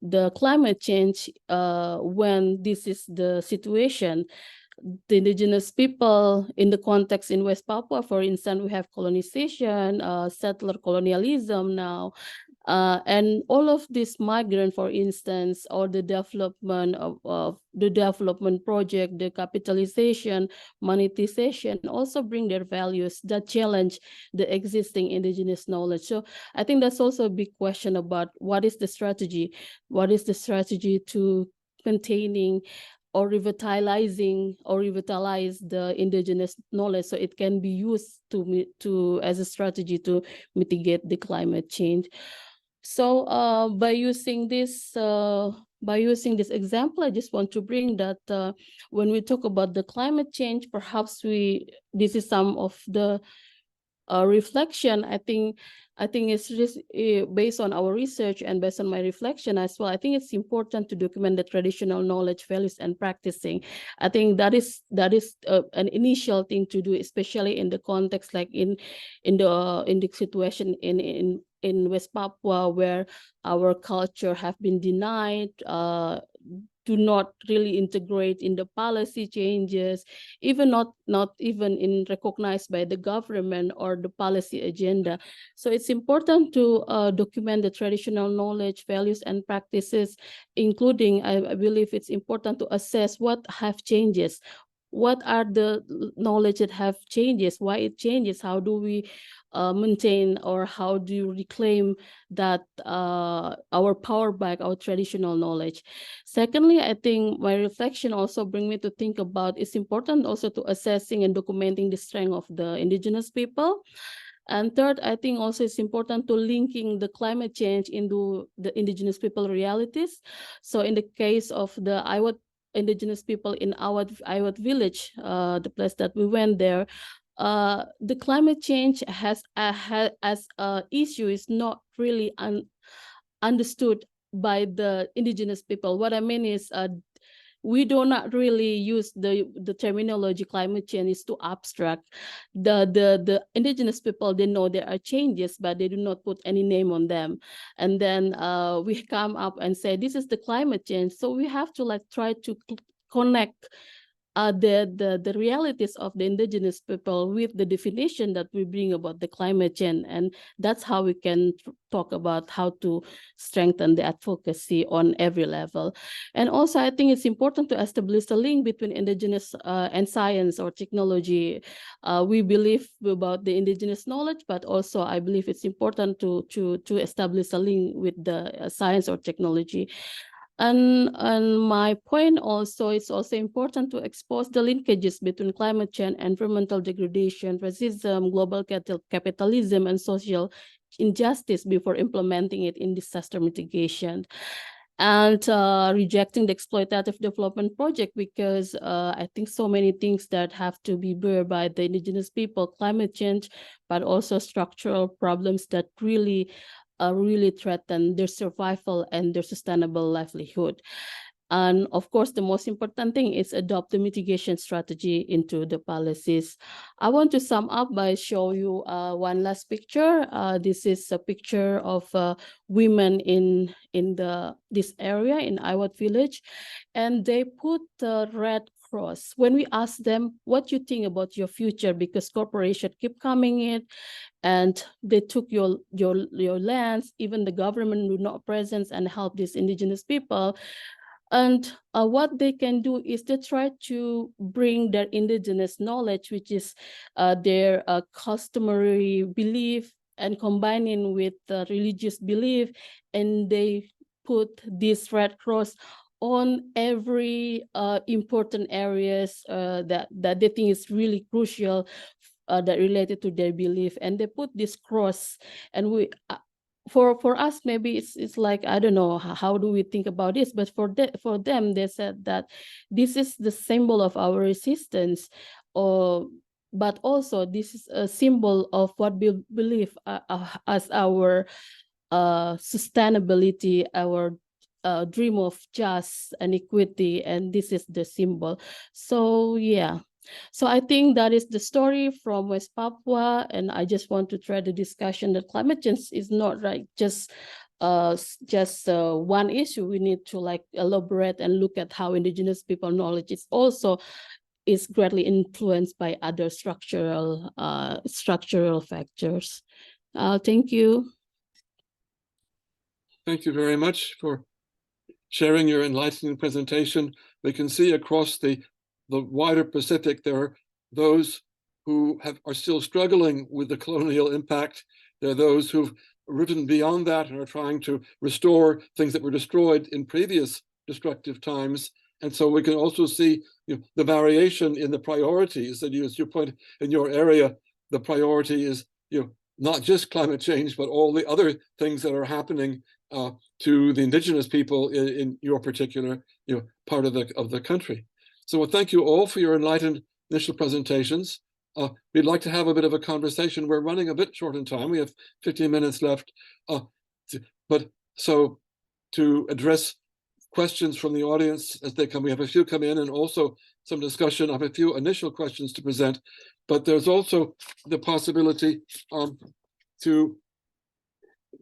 the climate change when this is the situation. The indigenous people in the context in West Papua, for instance, we have colonization, settler colonialism now, and all of this migrant, for instance, or the development of the development project, the capitalization, monetization, also bring their values that challenge the existing indigenous knowledge. So I think that's also a big question about what is the strategy? What is the strategy to containing or revitalize the indigenous knowledge so it can be used to as a strategy to mitigate the climate change. So by using this example, I just want to bring that when we talk about the climate change, perhaps this is some of the reflection. I think it's just based on our research and based on my reflection as well. I think it's important to document the traditional knowledge, values, and practicing. I think that is an initial thing to do, especially in the context like in the situation in West Papua, where our culture have been denied. do not really integrate in the policy changes, even not even in recognized by the government or the policy agenda. So it's important to document the traditional knowledge, values, and practices, including, I believe it's important to assess what have changes. What are the knowledge that have changes, why it changes, how do we maintain, or how do you reclaim that our power back, our traditional knowledge. Secondly, I think my reflection also bring me to think about it's important also to assessing and documenting the strength of the indigenous people. And third, I think also it's important to linking the climate change into the indigenous people realities. So in the case of the IF20 indigenous people in our IF20 village, the place that we went there, the climate change as a issue is not really understood by the indigenous people. What I mean is we do not really use the terminology climate change is too abstract. The indigenous people, they know there are changes, but they do not put any name on them. And then we come up and say, this is the climate change. So we have to like try to connect the realities of the indigenous people with the definition that we bring about the climate change. And that's how we can talk about how to strengthen the advocacy on every level. And also, I think it's important to establish the link between indigenous and science or technology. We believe about the indigenous knowledge, but also I believe it's important to establish a link with the science or technology. And my point also, it's also important to expose the linkages between climate change, environmental degradation, racism, global capitalism, and social injustice before implementing it in disaster mitigation. And rejecting the exploitative development project, because I think so many things that have to be borne by the indigenous people, climate change, but also structural problems that really threaten their survival and their sustainable livelihood. And of course, the most important thing is adopt the mitigation strategy into the policies. I want to sum up by showing you one last picture. This is a picture of women in this area in IF20 village, and they put the red cross. When we ask them, what you think about your future, because corporations keep coming in, and they took your lands, even the government do not present and help these indigenous people. And what they can do is they try to bring their indigenous knowledge, which is their customary belief, and combining with religious belief, and they put this red cross on every important areas that they think is really crucial that related to their belief, and they put this cross. And we for us, maybe it's like, I don't know, how do we think about this, but for them, they said that this is the symbol of our resistance, but also this is a symbol of what we believe as our sustainability, our dream of justice and equity, and this is the symbol. So yeah. So I think that is the story from West Papua, and I just want to try the discussion that climate change is not like just one issue. We need to like elaborate and look at how indigenous people knowledge is greatly influenced by other structural factors. Thank you. Thank you very much for sharing your enlightening presentation. We can see across the wider Pacific, there are those who are still struggling with the colonial impact. There are those who've risen beyond that and are trying to restore things that were destroyed in previous destructive times. And so we can also see the variation in the priorities that as you point in your area, the priority is not just climate change, but all the other things that are happening to the indigenous people in your particular part of the country. So well, thank you all for your enlightened initial presentations. We'd like to have a bit of a conversation. We're running a bit short in time. We have 15 minutes left. But so to address questions from the audience as they come, we have a few come in, and also some discussion. I have a few initial questions to present, but there's also the possibility to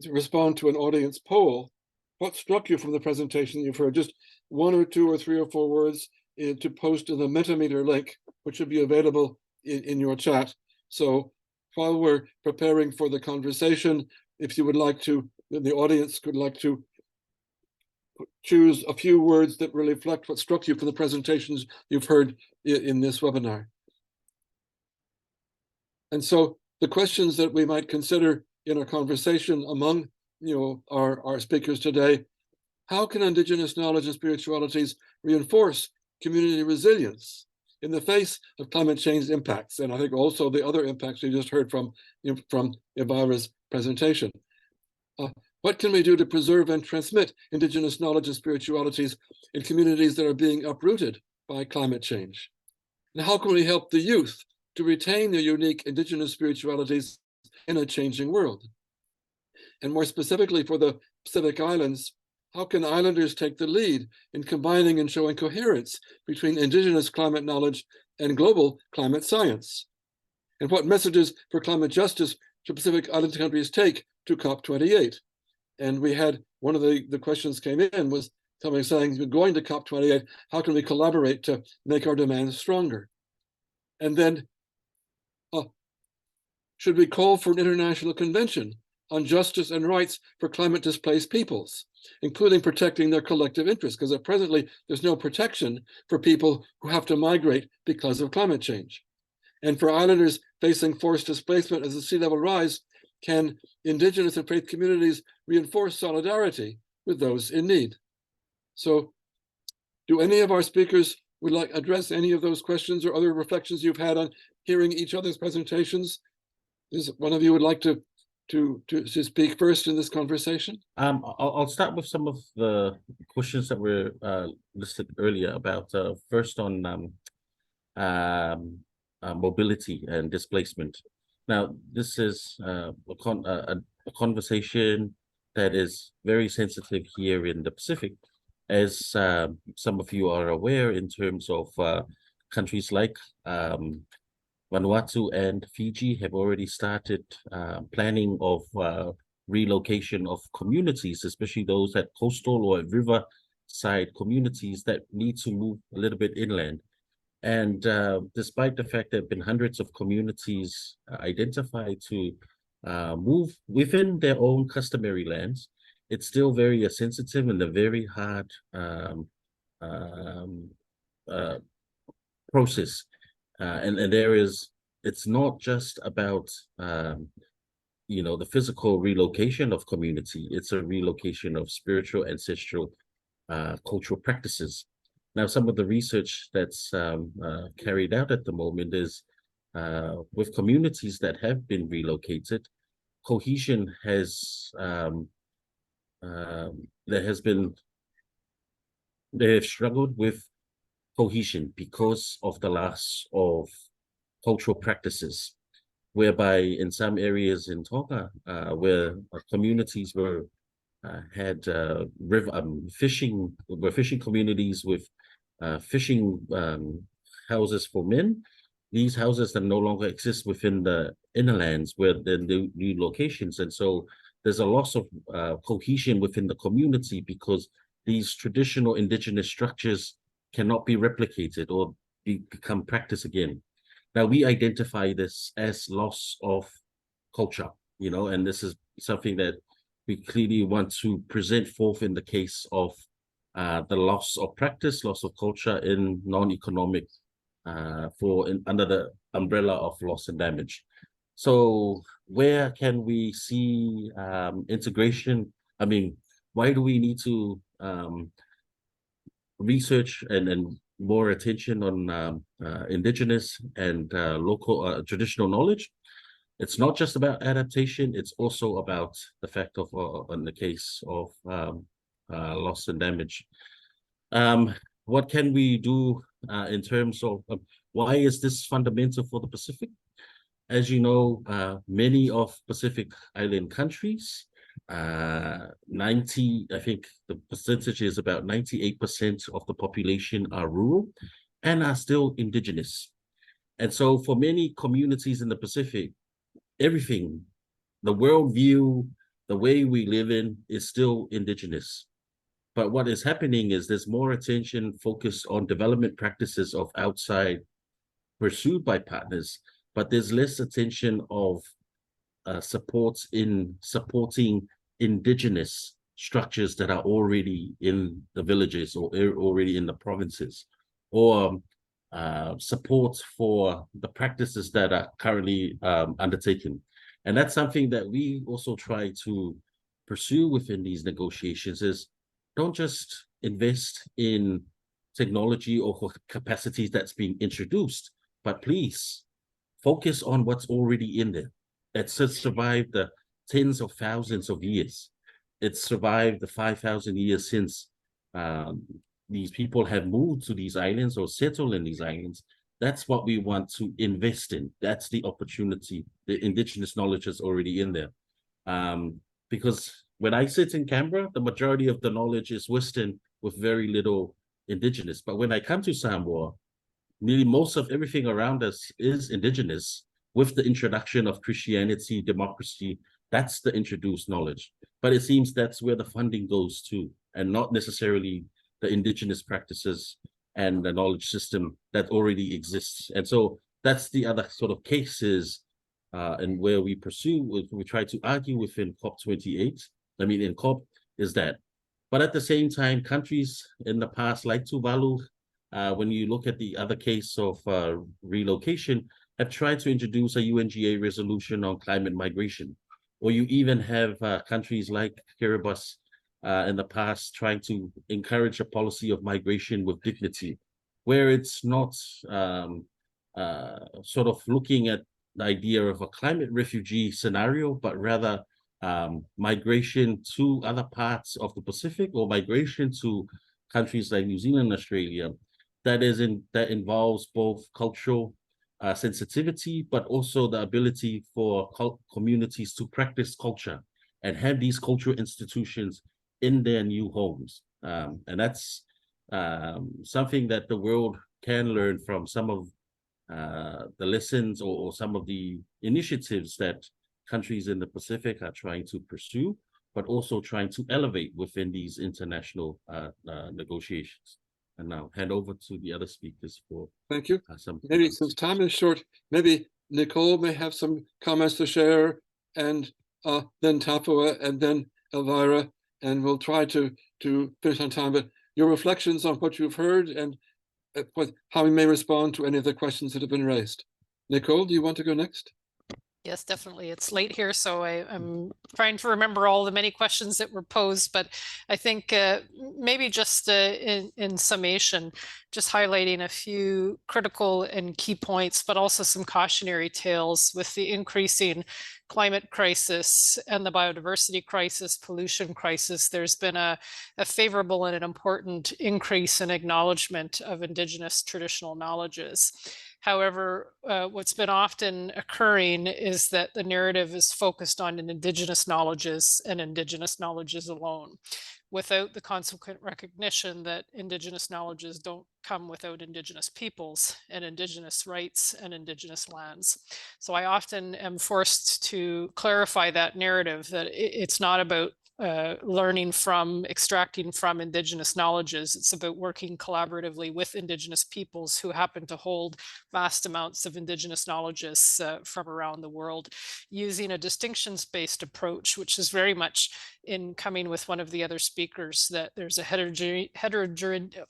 respond to an audience poll. what struck you from the presentation you've heard? Just 1 or 2 or 3 or 4 words to post in the Mentimeter link, which will be available in your chat. So while we're preparing for the conversation, if you would like to, the audience could like to choose a few words that really reflect what struck you from the presentations you've heard in this webinar. And so the questions that we might consider in our conversation among our speakers today: how can Indigenous knowledge and spiritualities reinforce community resilience in the face of climate change impacts? And I think also the other impacts we just heard from Ibarra's presentation. What can we do to preserve and transmit Indigenous knowledge and spiritualities in communities that are being uprooted by climate change? And how can we help the youth to retain their unique Indigenous spiritualities in a changing world? And more specifically for the Pacific Islands, how can islanders take the lead in combining and showing coherence between Indigenous climate knowledge and global climate science? And what messages for climate justice should Pacific Island countries take to COP28? And we had one of the questions came in was somebody saying, we're going to COP28, how can we collaborate to make our demands stronger? And then, should we call for an international convention on justice and rights for climate displaced peoples, including protecting their collective interests? Because presently there's no protection for people who have to migrate because of climate change. And for islanders facing forced displacement as the sea level rise, can Indigenous and faith communities reinforce solidarity with those in need? So do any of our speakers would like address any of those questions or other reflections you've had on hearing each other's presentations? Is one of you would like to speak first in this conversation? I'll start with some of the questions that were listed earlier about first on mobility and displacement. Now, this is a conversation that is very sensitive here in the Pacific, as some of you are aware, in terms of countries like Vanuatu and Fiji have already started planning of relocation of communities, especially those at coastal or riverside communities that need to move a little bit inland. And despite the fact there have been hundreds of communities identified to move within their own customary lands, it's still very sensitive and a very hard process. And it's not just about, the physical relocation of community, it's a relocation of spiritual, ancestral, cultural practices. Now, some of the research that's carried out at the moment is with communities that have been relocated, cohesion has, they have struggled with cohesion because of the loss of cultural practices, whereby in some areas in Tonga, where communities were had fishing communities with fishing houses for men. These houses that no longer exist within the inner lands where the new locations. And so there's a loss of cohesion within the community because these traditional Indigenous structures cannot be replicated or become practice again. Now, we identify this as loss of culture, and this is something that we clearly want to present forth in the case of the loss of practice, loss of culture in non-economic under the umbrella of loss and damage. So where can we see integration? I mean, why do we need to research and more attention on Indigenous and local traditional knowledge? It's not just about adaptation, it's also about the fact of, in the case of loss and damage. What can we do in terms of why is this fundamental for the Pacific? As you know, many of Pacific Island countries, I think the percentage is about 98% of the population are rural and are still Indigenous. And so for many communities in the Pacific, everything, the worldview, the way we live in is still Indigenous. But what is happening is there's more attention focused on development practices of outside pursued by partners, but there's less attention of supports in supporting indigenous structures that are already in the villages or already in the provinces, or support for the practices that are currently undertaken. And that's something that we also try to pursue within these negotiations, is don't just invest in technology or capacities that's being introduced, but please focus on what's already in there. It's survived the tens of thousands of years. It's survived the 5,000 years since these people have moved to these islands or settled in these islands. That's what we want to invest in. That's the opportunity. The indigenous knowledge is already in there. Because when I sit in Canberra, the majority of the knowledge is Western with very little indigenous. But when I come to Samoa, nearly most of everything around us is indigenous, with the introduction of Christianity, democracy. That's the introduced knowledge. But it seems that's where the funding goes to, and not necessarily the indigenous practices and the knowledge system that already exists. And so that's the other sort of cases and where we pursue, we try to argue within COP28, in COP, is that. But at the same time, countries in the past, like Tuvalu, when you look at the other case of relocation, have tried to introduce a UNGA resolution on climate migration. Or you even have countries like Kiribati in the past trying to encourage a policy of migration with dignity, where it's not sort of looking at the idea of a climate refugee scenario, but rather migration to other parts of the Pacific, or migration to countries like New Zealand, Australia, that involves both cultural sensitivity, but also the ability for communities to practice culture and have these cultural institutions in their new homes. And that's something that the world can learn from some of the lessons or some of the initiatives that countries in the Pacific are trying to pursue, but also trying to elevate within these international negotiations. And now hand over to the other speakers for thank you. Some maybe since time is short, maybe Nicole may have some comments to share, and then Tafua, and then Elvira, and we'll try to finish on time. But your reflections on what you've heard and how we may respond to any of the questions that have been raised. Nicole, do you want to go next? Yes, definitely. It's late here, so I'm trying to remember all the many questions that were posed, but I think maybe just in summation, just highlighting a few critical and key points, but also some cautionary tales with the increasing climate crisis and the biodiversity crisis, pollution crisis. There's been a favorable and an important increase in acknowledgement of Indigenous traditional knowledges. However, what's been often occurring is that the narrative is focused on Indigenous knowledges and Indigenous knowledges alone, without the consequent recognition that Indigenous knowledges don't come without Indigenous peoples and Indigenous rights and Indigenous lands. So I often am forced to clarify that narrative, that it's not about learning from, extracting from Indigenous knowledges. It's about working collaboratively with Indigenous peoples who happen to hold vast amounts of Indigenous knowledges from around the world, using a distinctions-based approach, which is very much in coming with one of the other speakers, that there's a heterogeneity,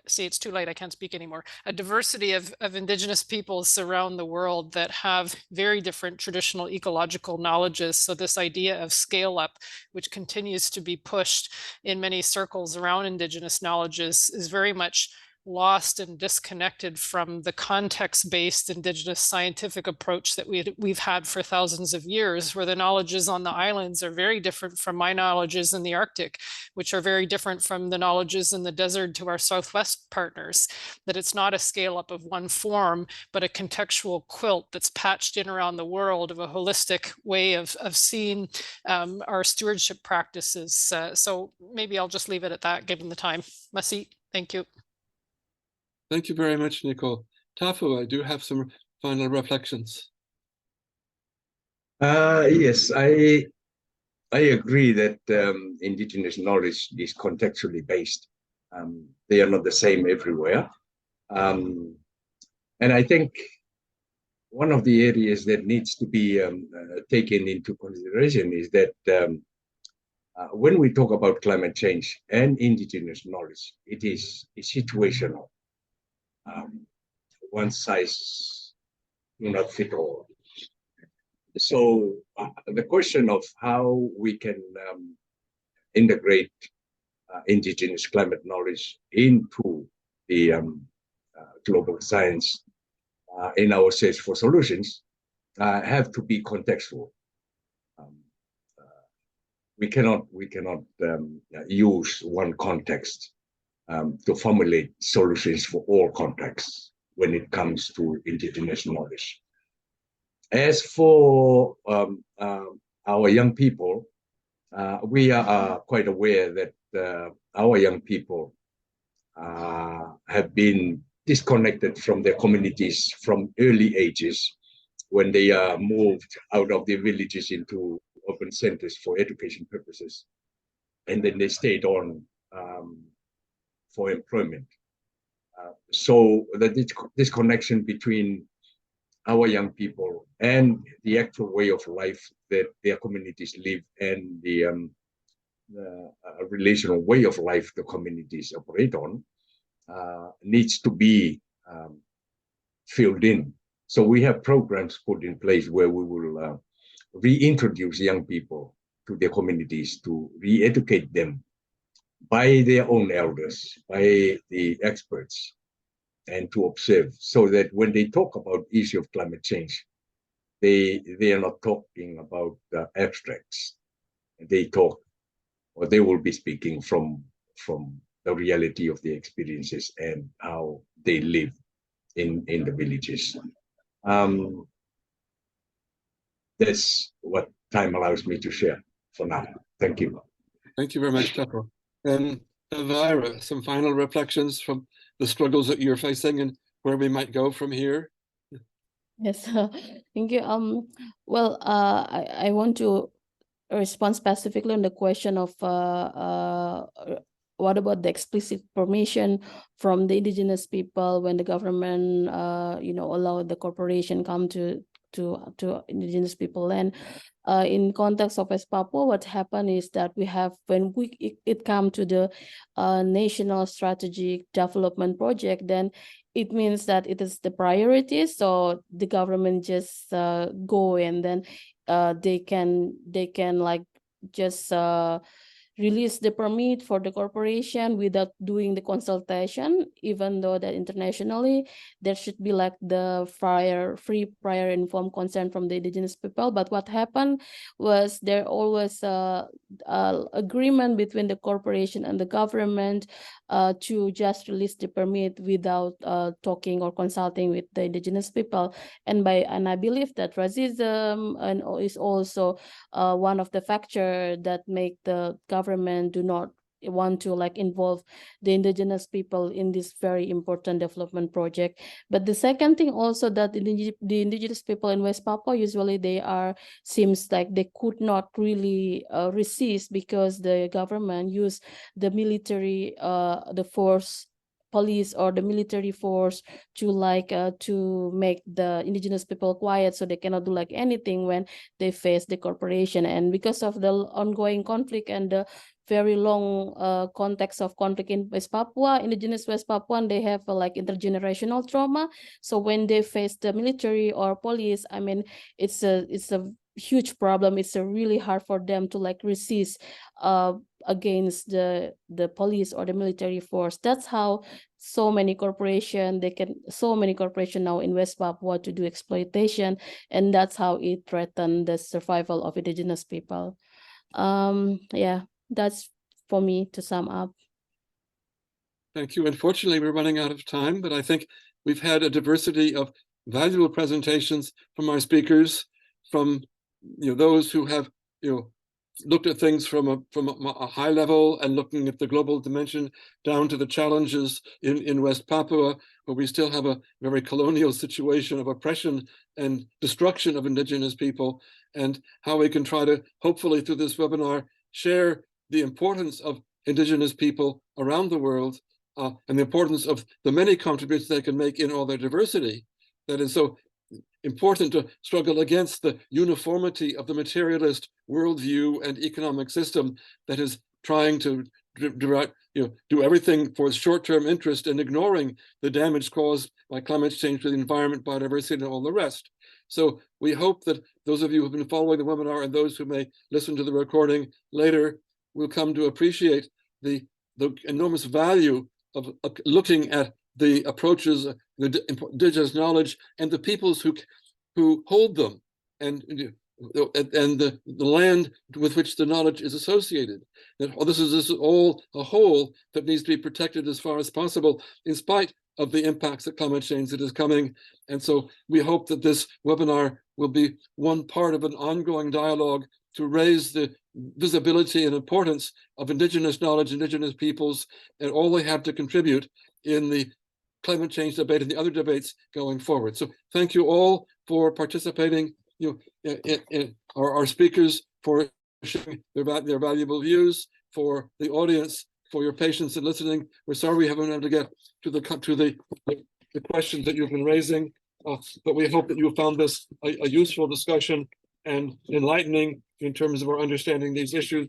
see, it's too late, I can't speak anymore, a diversity of Indigenous peoples around the world that have very different traditional ecological knowledges. So this idea of scale up, which continues to be pushed in many circles around Indigenous knowledges, is very much lost and disconnected from the context-based Indigenous scientific approach that we've had for thousands of years, where the knowledges on the islands are very different from my knowledges in the Arctic, which are very different from the knowledges in the desert to our Southwest partners, that it's not a scale up of one form, but a contextual quilt that's patched in around the world of a holistic way of seeing our stewardship practices. So maybe I'll just leave it at that, given the time. Masi, thank you. Thank you very much, Nicole. Tafu, I do have some final reflections. Yes, I I agree that Indigenous knowledge is contextually based. They are not the same everywhere. And I think one of the areas that needs to be taken into consideration is that when we talk about climate change and Indigenous knowledge, it is situational. One size do not fit all. So the question of how we can integrate Indigenous climate knowledge into the global science in our search for solutions have to be contextual. We cannot use one context to formulate solutions for all contexts when it comes to Indigenous knowledge. As for our young people, we are quite aware that our young people have been disconnected from their communities from early ages when they are moved out of their villages into urban centers for education purposes. And then they stayed on for employment. So this connection between our young people and the actual way of life that their communities live and the relational way of life the communities operate on needs to be filled in. So we have programs put in place where we will reintroduce young people to their communities, to re-educate them by their own elders, by the experts, and to observe, so that when they talk about the issue of climate change, they are not talking about abstracts. They talk, or they will be speaking from the reality of the experiences and how they live in the villages. That's what time allows me to share for now. Thank you. Thank you very much, Pepper. And Elvira, some final reflections from the struggles that you're facing and where we might go from here? Yes, thank you. Well, I want to respond specifically on the question of what about the explicit permission from the Indigenous people when the government, allowed the corporation come to Indigenous people land. In context of West Papua, what happened is that we have, when it come to the national strategic development project, then it means that it is the priority. So the government just go, and then they can like just release the permit for the corporation without doing the consultation, even though that internationally there should be like the free prior informed consent from the Indigenous people. But what happened was there always agreement between the corporation and the government to just release the permit without talking or consulting with the Indigenous people. And I believe that racism is also one of the factors that make the government do not want to like involve the Indigenous people in this very important development project. But the second thing also, that the Indigenous people in West Papua, usually seems like they could not really resist, because the government used the military, the force, police or the military force to to make the Indigenous people quiet, so they cannot do like anything when they face the corporation. And because of the ongoing conflict and the very long context of conflict in West Papua, Indigenous West Papuan, they have like intergenerational trauma. So when they face the military or police, I mean, it's a huge problem. It's really hard for them to like resist against the police or the military force. That's how so many corporations now in West Papua to do exploitation, and that's how it threatened the survival of Indigenous people. Yeah, that's for me to sum up. Thank you. Unfortunately, we're running out of time, but I think we've had a diversity of valuable presentations from our speakers, from those who have looked at things from a high level and looking at the global dimension down to the challenges in West Papua, where we still have a very colonial situation of oppression and destruction of Indigenous people, and how we can try to, hopefully through this webinar, share the importance of Indigenous people around the world, and the importance of the many contributions they can make in all their diversity. That is so important to struggle against the uniformity of the materialist worldview and economic system that is trying to do everything for its short-term interest and ignoring the damage caused by climate change to the environment, biodiversity, and all the rest. So we hope that those of you who've been following the webinar and those who may listen to the recording later will come to appreciate the enormous value of looking at the approaches, the indigenous knowledge, and the peoples who hold them, and the land with which the knowledge is associated. That this is all a whole that needs to be protected as far as possible, in spite of the impacts of climate change that is coming. And so we hope that this webinar will be one part of an ongoing dialogue to raise the visibility and importance of Indigenous knowledge, Indigenous peoples, and all they have to contribute in the climate change debate and the other debates going forward. So thank you all for participating. Our speakers for sharing their valuable views, for the audience for your patience in listening. We're sorry we haven't been able to get to the questions that you've been raising, but we hope that you found this a useful discussion and enlightening in terms of our understanding these issues.